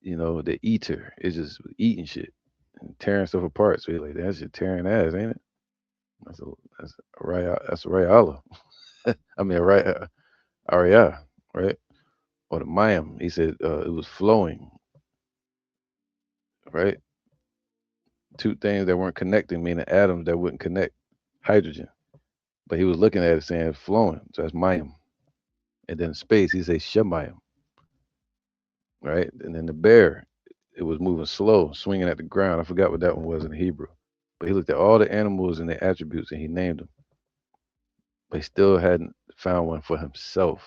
You know, the eater is just eating shit and tearing stuff apart. So he's like, that's just tearing ass, ain't it? That's a Ariah. That's Ariah. I mean, Ariah, right? Or the Mayim. He said it was flowing, right? Two things that weren't connecting, meaning atoms that wouldn't connect, hydrogen. But he was looking at it saying flowing. So that's Mayim. And then space, he says Shemayim, right? And then the bear, it was moving slow, swinging at the ground. I forgot what that one was in Hebrew. But he looked at all the animals and their attributes and he named them. But he still hadn't found one for himself.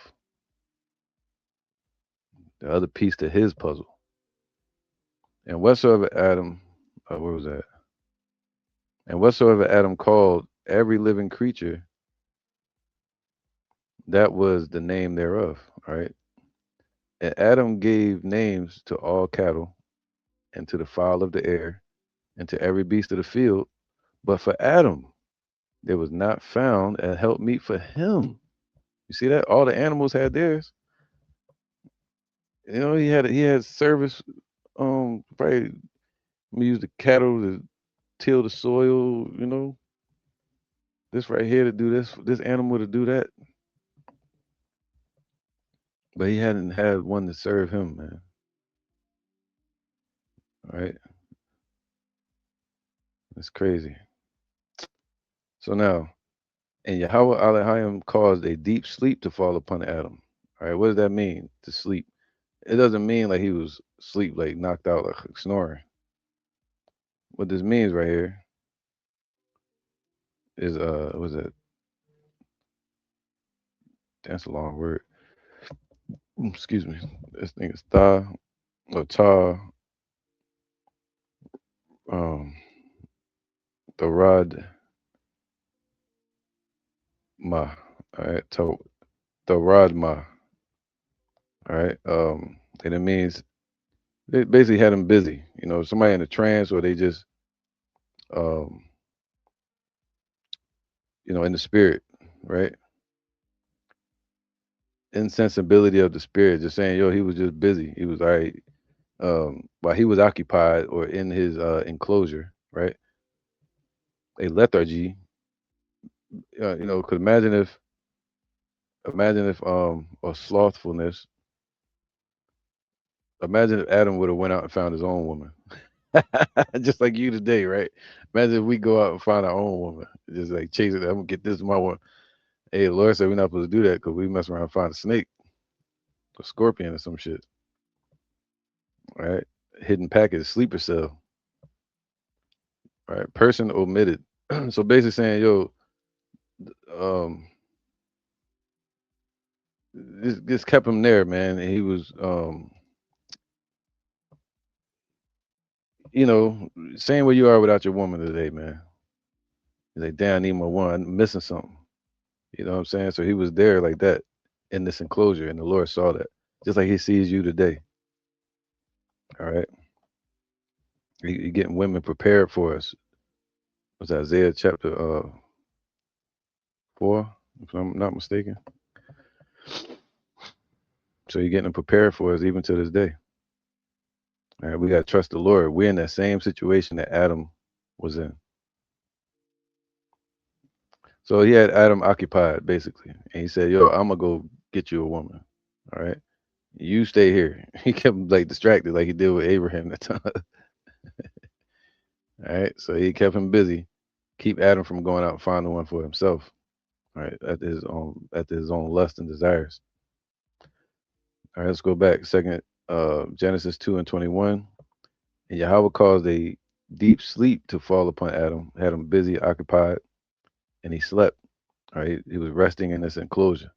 The other piece to his puzzle. And whatsoever Adam, where was that? And whatsoever Adam called every living creature, that was the name thereof. All right. And Adam gave names to all cattle and to the fowl of the air and to every beast of the field. But for Adam, there was not found a helpmeet for him. You see that? All the animals had theirs. You know, he had service. Probably use the cattle to till the soil. You know, this right here to do this. This animal to do that. But he hadn't had one to serve him, man. All right, that's crazy. So now, and Yahweh Elohim caused a deep sleep to fall upon Adam. All right, what does that mean? To sleep? It doesn't mean like he was asleep, like knocked out, like snoring. What this means right here is was it? That's a long word. Excuse me. This thing is tha or ta um the rod. Ma. All right. Taradma. All right. And it means they basically had him busy. You know, somebody in a trance, or they just, um, in the spirit, right? Insensibility of the spirit, just saying, yo, he was just busy. He was all right. While he was occupied or in his enclosure, right? A lethargy. Could imagine if or slothfulness. Imagine if Adam would have went out and found his own woman, just like you today, right? Imagine if we go out and find our own woman, just like chase it. I'm gonna get this my one. Hey, the Lord said we're not supposed to do that because we mess around and find a snake, a scorpion, or some shit, right? Hidden package, sleeper cell, right? Person omitted. So basically saying, yo, um, this kept him there, man. And he was, saying where you are without your woman today, man. He's like, damn, I need my one. I'm missing something. You know what I'm saying? So he was there like that in this enclosure, and the Lord saw that, just like He sees you today. All right, He getting women prepared for us. Was Isaiah chapter 4, if I'm not mistaken? So He getting them prepared for us even to this day. All right, we got to trust the Lord. We're in that same situation that Adam was in. So he had Adam occupied basically, and he said, "Yo, I'm gonna go get you a woman. All right, you stay here." He kept him like distracted, like he did with Abraham that time. All right, so he kept him busy, keep Adam from going out and finding one for himself. All right, at his own lust and desires. All right, let's go back. Second, Genesis 2:21. And Yahweh caused a deep sleep to fall upon Adam, had him busy, occupied, and he slept. All right, he was resting in this enclosure,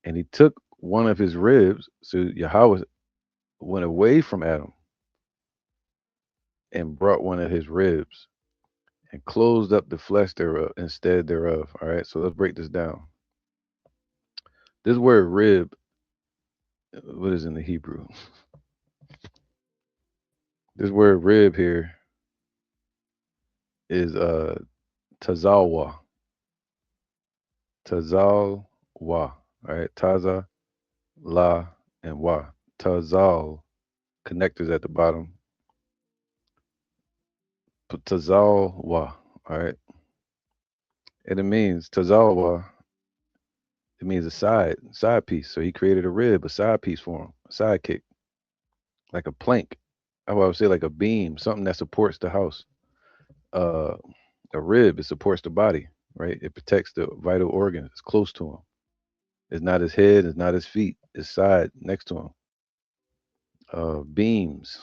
and he took one of his ribs. So Yahweh went away from Adam and brought one of his ribs and closed up the flesh thereof instead thereof. All right, so let's break this down. This word rib, what is in the Hebrew? This word rib here is tazawa. Tazal wa. All right, taza, la, and wa. Tazal, connectors at the bottom. Tazal wa. All right, and it means tazal wa. It means a side piece. So he created a rib, a side piece for him, a sidekick, like a plank. I would say like a beam, something that supports the house. Uh, a rib, it supports the body, right? It protects the vital organs. It's close to him. It's not his head. It's not his feet. It's side next to him. Beams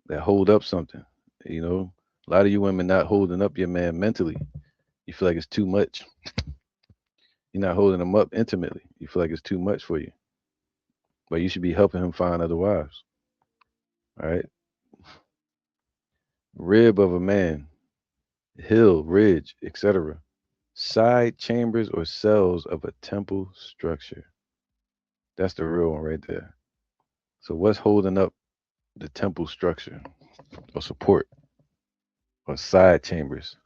that hold up something. You know, a lot of you women not holding up your man mentally. You feel like it's too much. You're not holding him up intimately. You feel like it's too much for you. But you should be helping him find other wives. All right. Rib of a man, hill, ridge, etc. Side chambers or cells of a temple structure. That's the real one right there. So what's holding up the temple structure or support or side chambers?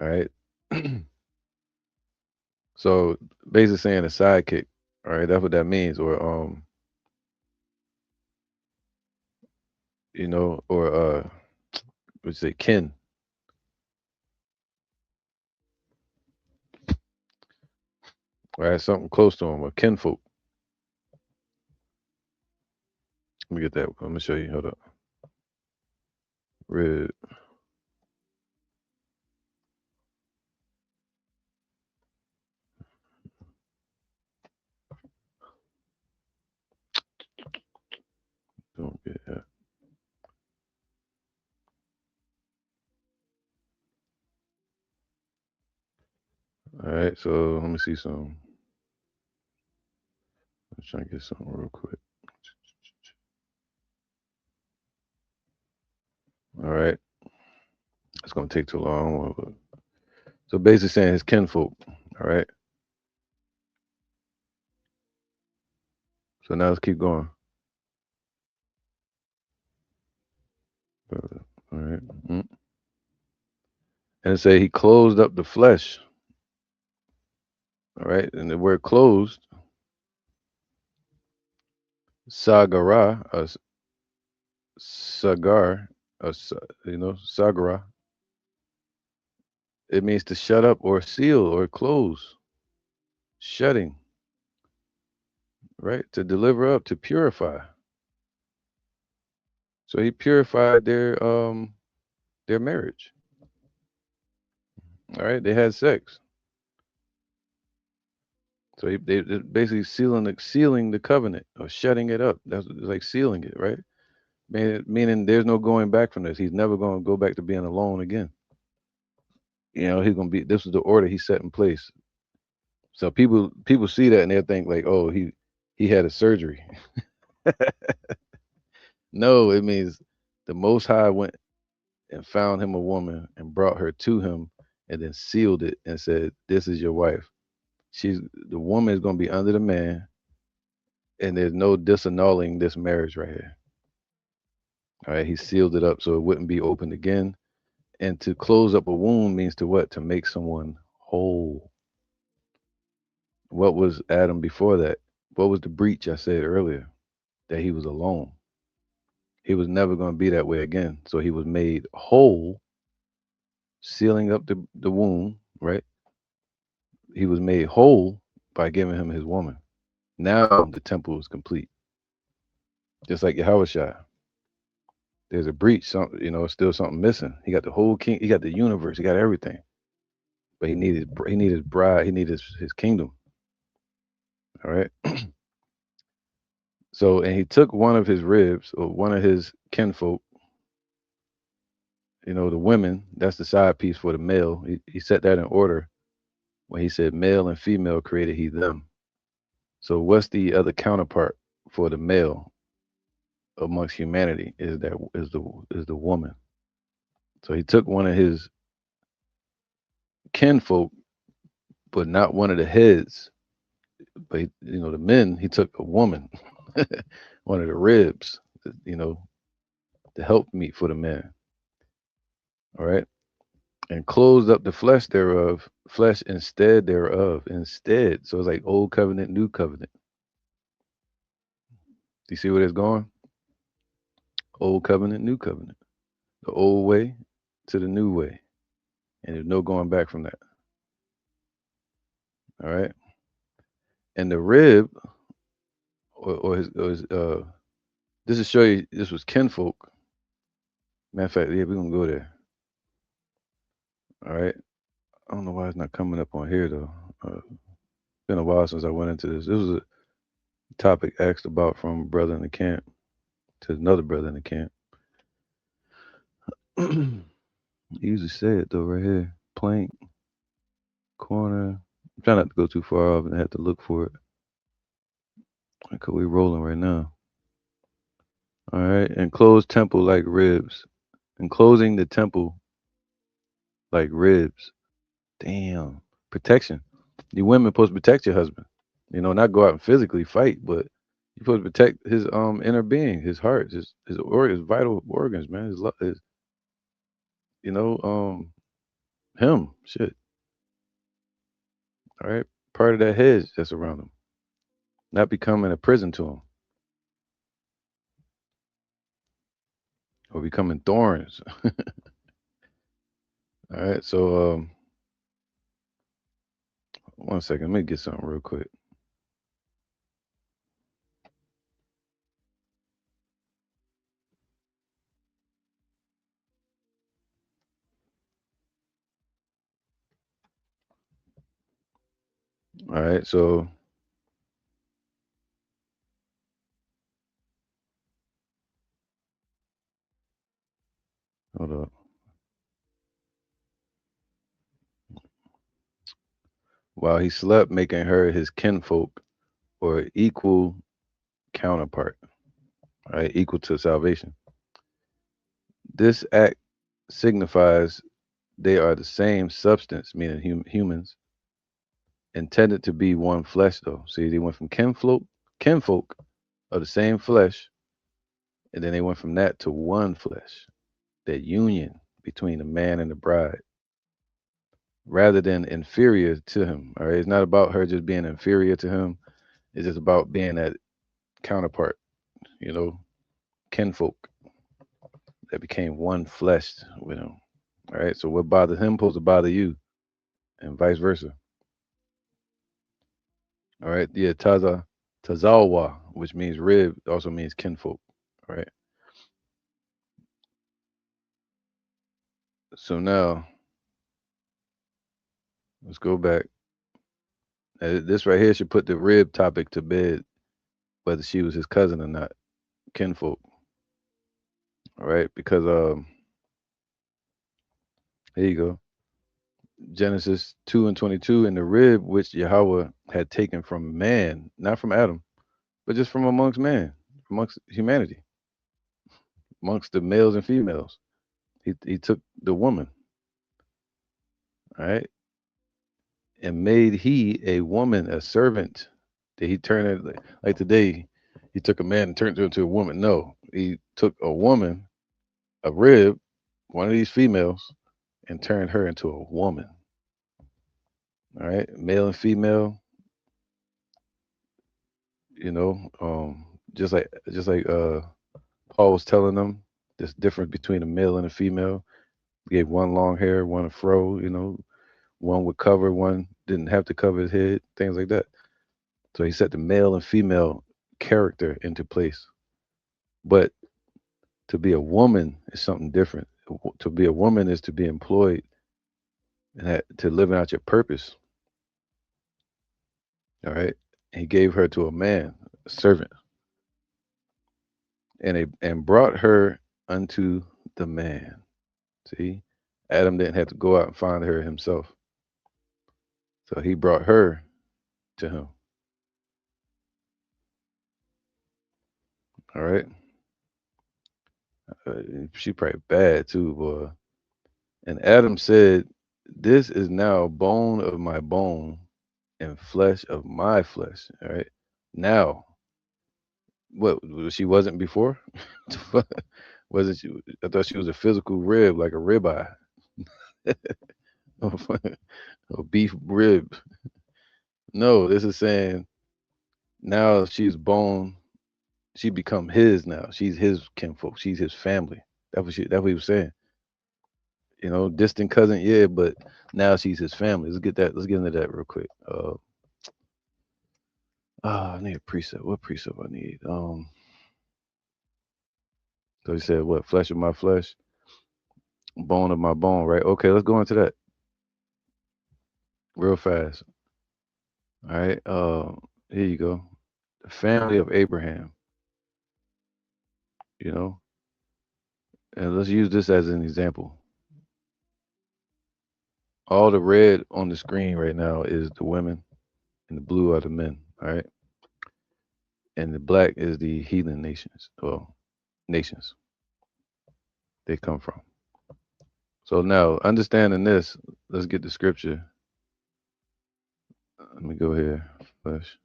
All right. So basically saying a sidekick. All right, that's what that means. Or or would say kin. All right, something close to him or kinfolk. Let me get that. I'm gonna show you. Hold up. Rib. Don't get that. All right, so let me see some. I'm trying to get something real quick. All right, it's gonna take too long. So basically saying his kinfolk. All right. So now let's keep going. All right. Mm. And it say he closed up the flesh. All right. And the word closed, sagara, sagar, sagara, it means to shut up or seal or close, shutting, right? To deliver up, to purify. So he purified their marriage. All right. They had sex. So they basically sealing the covenant or shutting it up. That's like sealing it, right? Meaning there's no going back from this. He's never going to go back to being alone again. He's going to be. This was the order he set in place. So people see that and they think like, oh, he had a surgery. No, it means the Most High went and found him a woman and brought her to him, and then sealed it and said, "This is your wife." The woman is going to be under the man, and there's no disannulling this marriage right here. All right, he sealed it up so it wouldn't be opened again. And to close up a wound means to what? To make someone whole. What was Adam before that? What was the breach I said earlier? That he was alone. He was never going to be that way again. So he was made whole, sealing up the wound, right? He was made whole by giving him his woman. Now the temple is complete. Just like Yahushua. There's a breach, still something missing. He got the whole king, he got the universe, he got everything. But he needed bride, he needed his kingdom. All right. So, and he took one of his ribs or one of his kinfolk, the women, that's the side piece for the male. He set that in order when he said male and female created he them. So, what's the other counterpart for the male amongst humanity is the woman. So he took one of his kinfolk, but not one of the heads. But the men, he took a woman, one of the ribs, you know, the help meet for the man. All right. And closed up the flesh thereof, flesh instead thereof, instead. So it's like old covenant, new covenant. Do you see where it's going? Old covenant, new covenant. The old way to the new way. And there's no going back from that. All right. And the rib, or this is show you this was kinfolk. Matter of fact, yeah, we're gonna go there. All right. I don't know why it's not coming up on here though. Been a while since I went into this. This was a topic asked about from a brother in the camp to another brother in the camp. You usually say it though, right here. Plank, corner. I'm trying not to go too far off and have to look for it. Because we rolling right now. All right. Enclosed temple like ribs. Enclosing the temple like ribs. Damn. Protection. You women supposed to protect your husband. Not go out and physically fight, but you're supposed to protect his inner being, his heart, his vital organs, man. His you know, him. Shit. All right. Part of that hedge that's around him. Not becoming a prison to him. Or becoming thorns. All right. So one second, let me get something real quick. All right, so hold up. While he slept, making her his kinfolk or equal counterpart, right? Equal to salvation. This act signifies they are the same substance, meaning humans, intended to be one flesh, though. See, they went from kinfolk of the same flesh, and then they went from that to one flesh, that union between the man and the bride, rather than inferior to him. All right, it's not about her just being inferior to him. It's just about being that counterpart, you know, kinfolk that became one flesh with him. All right, so what bothers him supposed to bother you, and vice versa. All right, yeah, Tazawa, which means rib, also means kinfolk. All right, so now let's go back. This right here should put the rib topic to bed, whether she was his cousin or not, kinfolk. All right, because here you go. Genesis 2 and 22, and the rib which Yahweh had taken from man, not from Adam, but just from amongst man, amongst humanity, amongst the males and females. He took the woman, all right, and made he a woman a servant. Did he turn it like today? He took a man and turned her into a woman. No, he took a woman, a rib, one of these females, and turned her into a woman. All right, male and female, you know, just like Paul was telling them this difference between a male and a female. He gave one long hair, one a fro, you know, one would cover, one didn't have to cover his head, things like that. So he set the male and female character into place. But to be a woman is something different. To be a woman is to be employed and to living out your purpose. All right. He gave her to a man, a servant, and brought her unto the man. See, Adam didn't have to go out and find her himself. So he brought her to him. All right. She probably bad too, boy. And Adam said, "This is now bone of my bone and flesh of my flesh." All right. Now, what she wasn't before? Wasn't she? I thought she was a physical rib, like a ribeye, a beef rib. No, this is saying now she's bone. She become his now. She's his kinfolk. She's his family. That's what he was saying. You know, distant cousin, yeah, but now she's his family. Let's get that. Let's get into that real quick. I need a precept. What precept I need? So he said, what? Flesh of my flesh, bone of my bone, right? Okay, let's go into that real fast. All right. Here you go. The family of Abraham, you know, and let's use this as an example. All the red on the screen right now is the women, and the blue are the men. All right. And the black is the heathen nations, well, nations they come from. So now, understanding this, let's get the scripture. Let me go here. Flesh.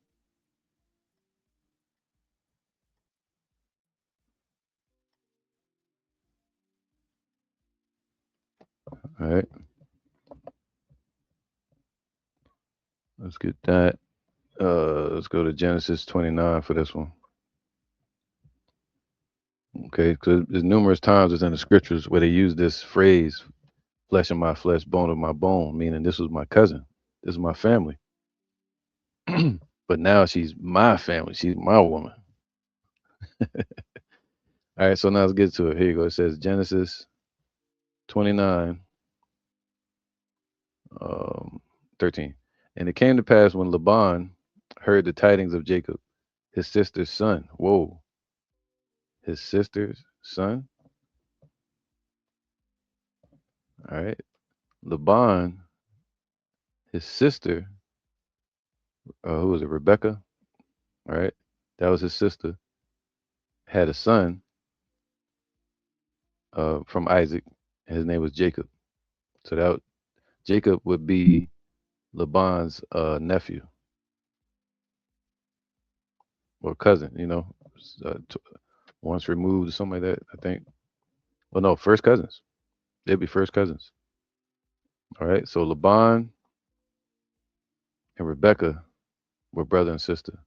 All right. Let's get that. Let's go to Genesis 29 for this one. Okay, because there's numerous times within the scriptures where they use this phrase, flesh of my flesh, bone of my bone, meaning this was my cousin. This is my family. But now she's my family. She's my woman. All right, so now let's get to it. Here you go. It says Genesis 29, um, 13. And it came to pass when Laban heard the tidings of Jacob, his sister's son. Whoa, his sister's son. All right. Laban, his sister, who was it? Rebecca. All right. That was his sister, had a son from Isaac. His name was Jacob. So that Jacob would be Laban's nephew or cousin, once removed or something like that, I think. Well, no, first cousins. They'd be first cousins. All right. So Laban and Rebecca were brother and sister.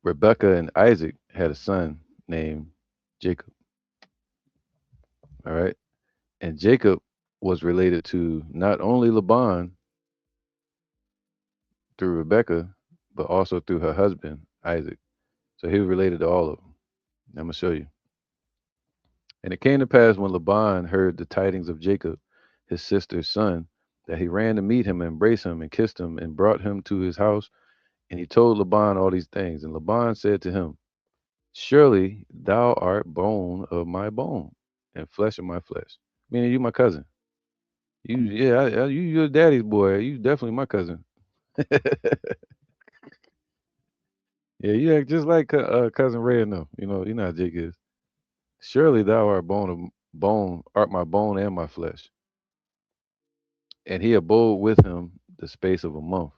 Rebecca and Isaac had a son named Jacob. All right. And Jacob was related to not only Laban through Rebecca, but also through her husband, Isaac. So he was related to all of them. I'm going to show you. And it came to pass when Laban heard the tidings of Jacob, his sister's son, that he ran to meet him and embraced him and kissed him and brought him to his house. And he told Laban all these things. And Laban said to him, surely thou art bone of my bone and flesh of my flesh. Meaning you my cousin. You, your daddy's boy. You definitely my cousin. Yeah, you act just like cousin Ray and them. You know how Jake is. Surely thou art bone of bone, art my bone and my flesh. And he abode with him the space of a month.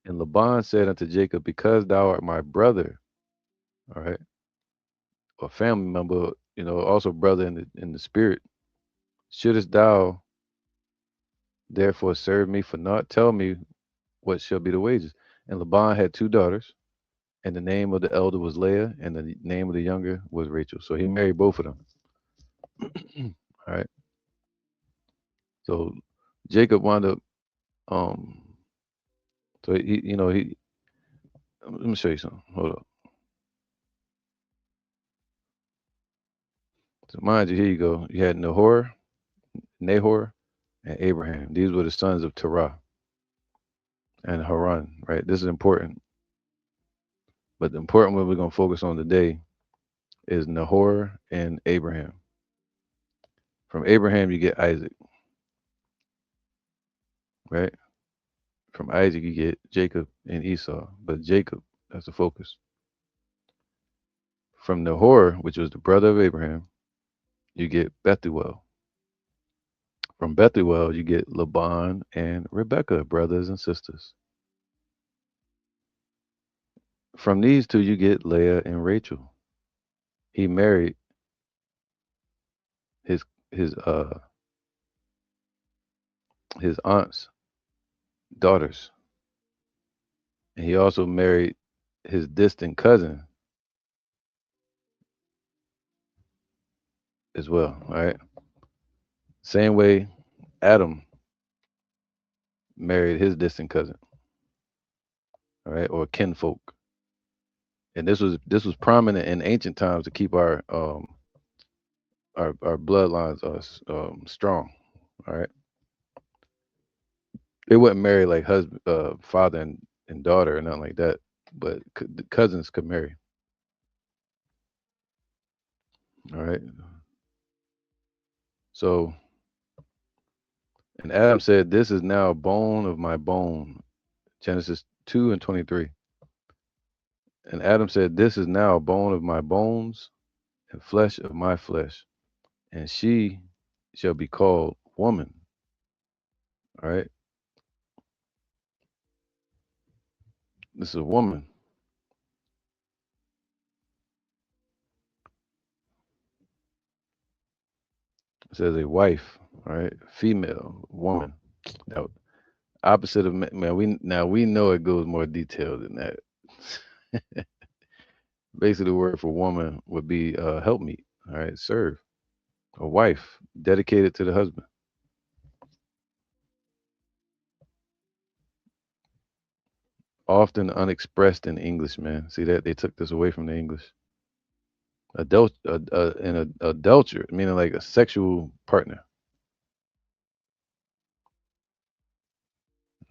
And Laban said unto Jacob, because thou art my brother, all right, or family member, also brother in the spirit, shouldest thou therefore serve me for naught? Tell me what shall be the wages. And Laban had two daughters, and the name of the elder was Leah, and the name of the younger was Rachel. So he married both of them. All right. So Jacob wound up, um, so he, let me show you something. Hold up. So mind you, here you go. You had Nahor, and Abraham. These were the sons of Terah and Haran, right? This is important. But the important one we're going to focus on today is Nahor and Abraham. From Abraham, you get Isaac, right? From Isaac, you get Jacob and Esau. But Jacob, that's the focus. From Nahor, which was the brother of Abraham, you get Bethuel. From Bethuel, you get Laban and Rebekah, brothers and sisters. From these two, you get Leah and Rachel. He married his his uh his aunt's daughters, and he also married his distant cousin as well. All right, same way Adam married his distant cousin. All right, or kinfolk, and this was prominent in ancient times to keep our bloodlines strong. All right, they wouldn't marry like husband, father and daughter or nothing like that, but the cousins could marry. All right, so and Adam said, "This is now bone of my bone." Genesis 2:23. And Adam said, "This is now bone of my bones and flesh of my flesh, and she shall be called woman." All right, this is a woman. It says a wife. All right, female, woman. Now, opposite of man. We know it goes more detailed than that. Basically, the word for woman would be helpmeet. All right, serve. A wife dedicated to the husband. Often unexpressed in English, man. See that they took this away from the English. An adulterer, meaning like a sexual partner.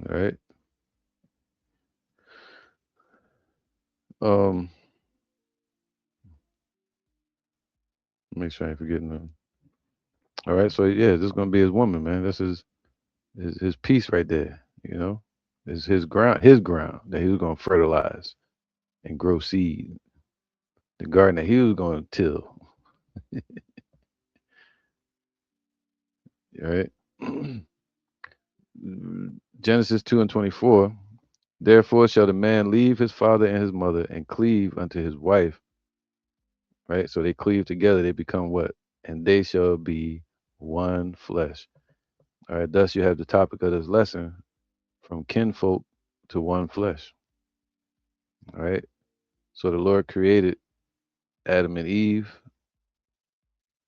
All right. Um, make sure I ain't forgetting them. All right. So yeah, this is gonna be his woman, man. This is his piece right there. Is his ground that he was gonna fertilize and grow seed. The garden that he was gonna till. All right. Genesis 2:24. Therefore shall the man leave his father and his mother and cleave unto his wife. Right. So they cleave together. They become what? And they shall be one flesh. All right. Thus you have the topic of this lesson, from kinfolk to one flesh. All right. So the Lord created Adam and Eve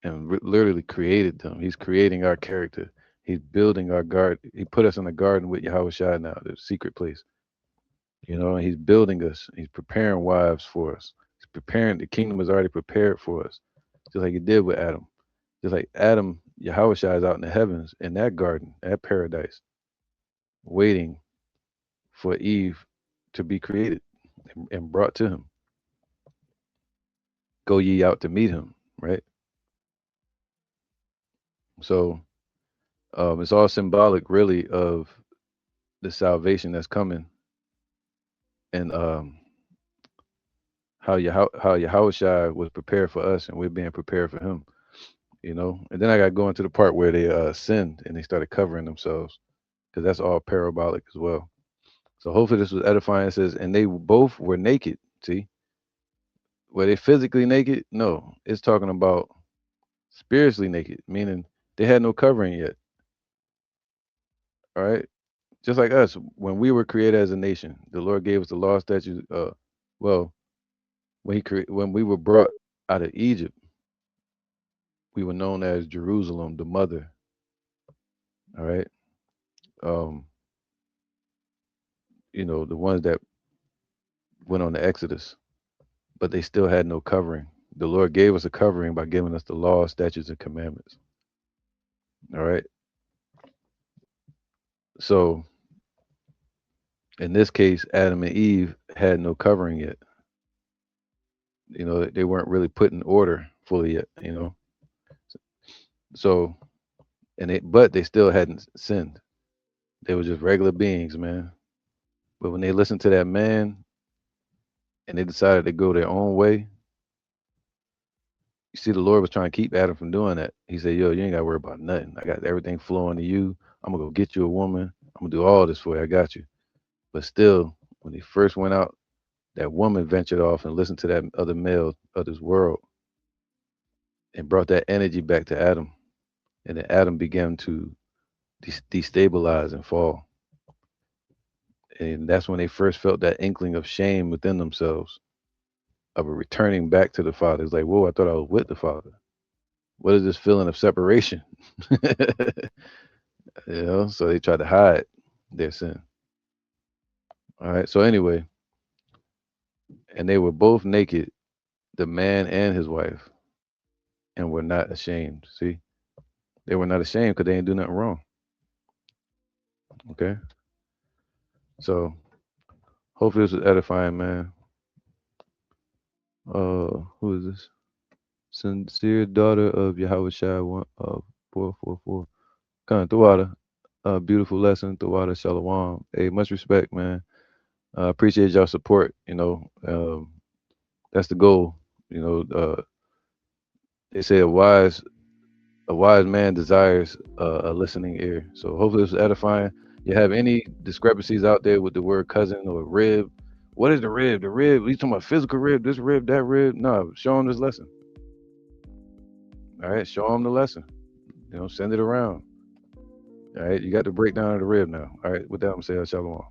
and literally created them. He's creating our character. He's building our garden. He put us in the garden with Yahweh Shai now, the secret place. And he's building us. He's preparing wives for us. He's preparing. The kingdom is already prepared for us, just like he did with Adam. Just like Adam, Yahweh Shai is out in the heavens in that garden, that paradise, waiting for Eve to be created and brought to him. Go ye out to meet him, right? So it's all symbolic, really, of the salvation that's coming, and how Yahweh Shai was prepared for us, and we're being prepared for him. And then I got to go into the part where they sinned and they started covering themselves, because that's all parabolic as well. So hopefully this was edifying. It says, and they both were naked. See, were they physically naked? No, it's talking about spiritually naked, meaning they had no covering yet. All right, just like us, when we were created as a nation, the Lord gave us the law, statutes. Well, when we were brought out of Egypt, we were known as Jerusalem, the mother. All right, um, the ones that went on the Exodus, but they still had no covering. The Lord gave us a covering by giving us the law, statutes, and commandments. All right. So in this case, Adam and Eve had no covering yet. They weren't really put in order fully yet. So, but they still hadn't sinned. They were just regular beings, man. But when they listened to that man and they decided to go their own way, you see, the Lord was trying to keep Adam from doing that. He said, "Yo, you ain't got to worry about nothing. I got everything flowing to you. I'm gonna go get you a woman. I'm gonna do all this for you. I got you." But still, when he first went out, that woman ventured off and listened to that other male of this world and brought that energy back to Adam. And then Adam began to destabilize and fall. And that's when they first felt that inkling of shame within themselves, of a returning back to the Father. It's like, whoa, I thought I was with the Father. What is this feeling of separation? So they tried to hide their sin. All right. So anyway, and they were both naked, the man and his wife, and were not ashamed. See, they were not ashamed because they didn't do nothing wrong. Okay. So hopefully this was edifying, man. Who is this? Sincere daughter of Yahweh Shai 444. Kind of Thawada. Beautiful lesson, Thawada Shalom. Hey, much respect, man. Appreciate y'all support. That's the goal. They say a wise man desires a listening ear. So hopefully this is edifying. You have any discrepancies out there with the word cousin or rib? What is the rib? The rib? We talking about physical rib? This rib? That rib? No, show them this lesson. All right, show them the lesson. Send it around. All right, you got the breakdown of the rib now. All right, with that, I'm saying shalom.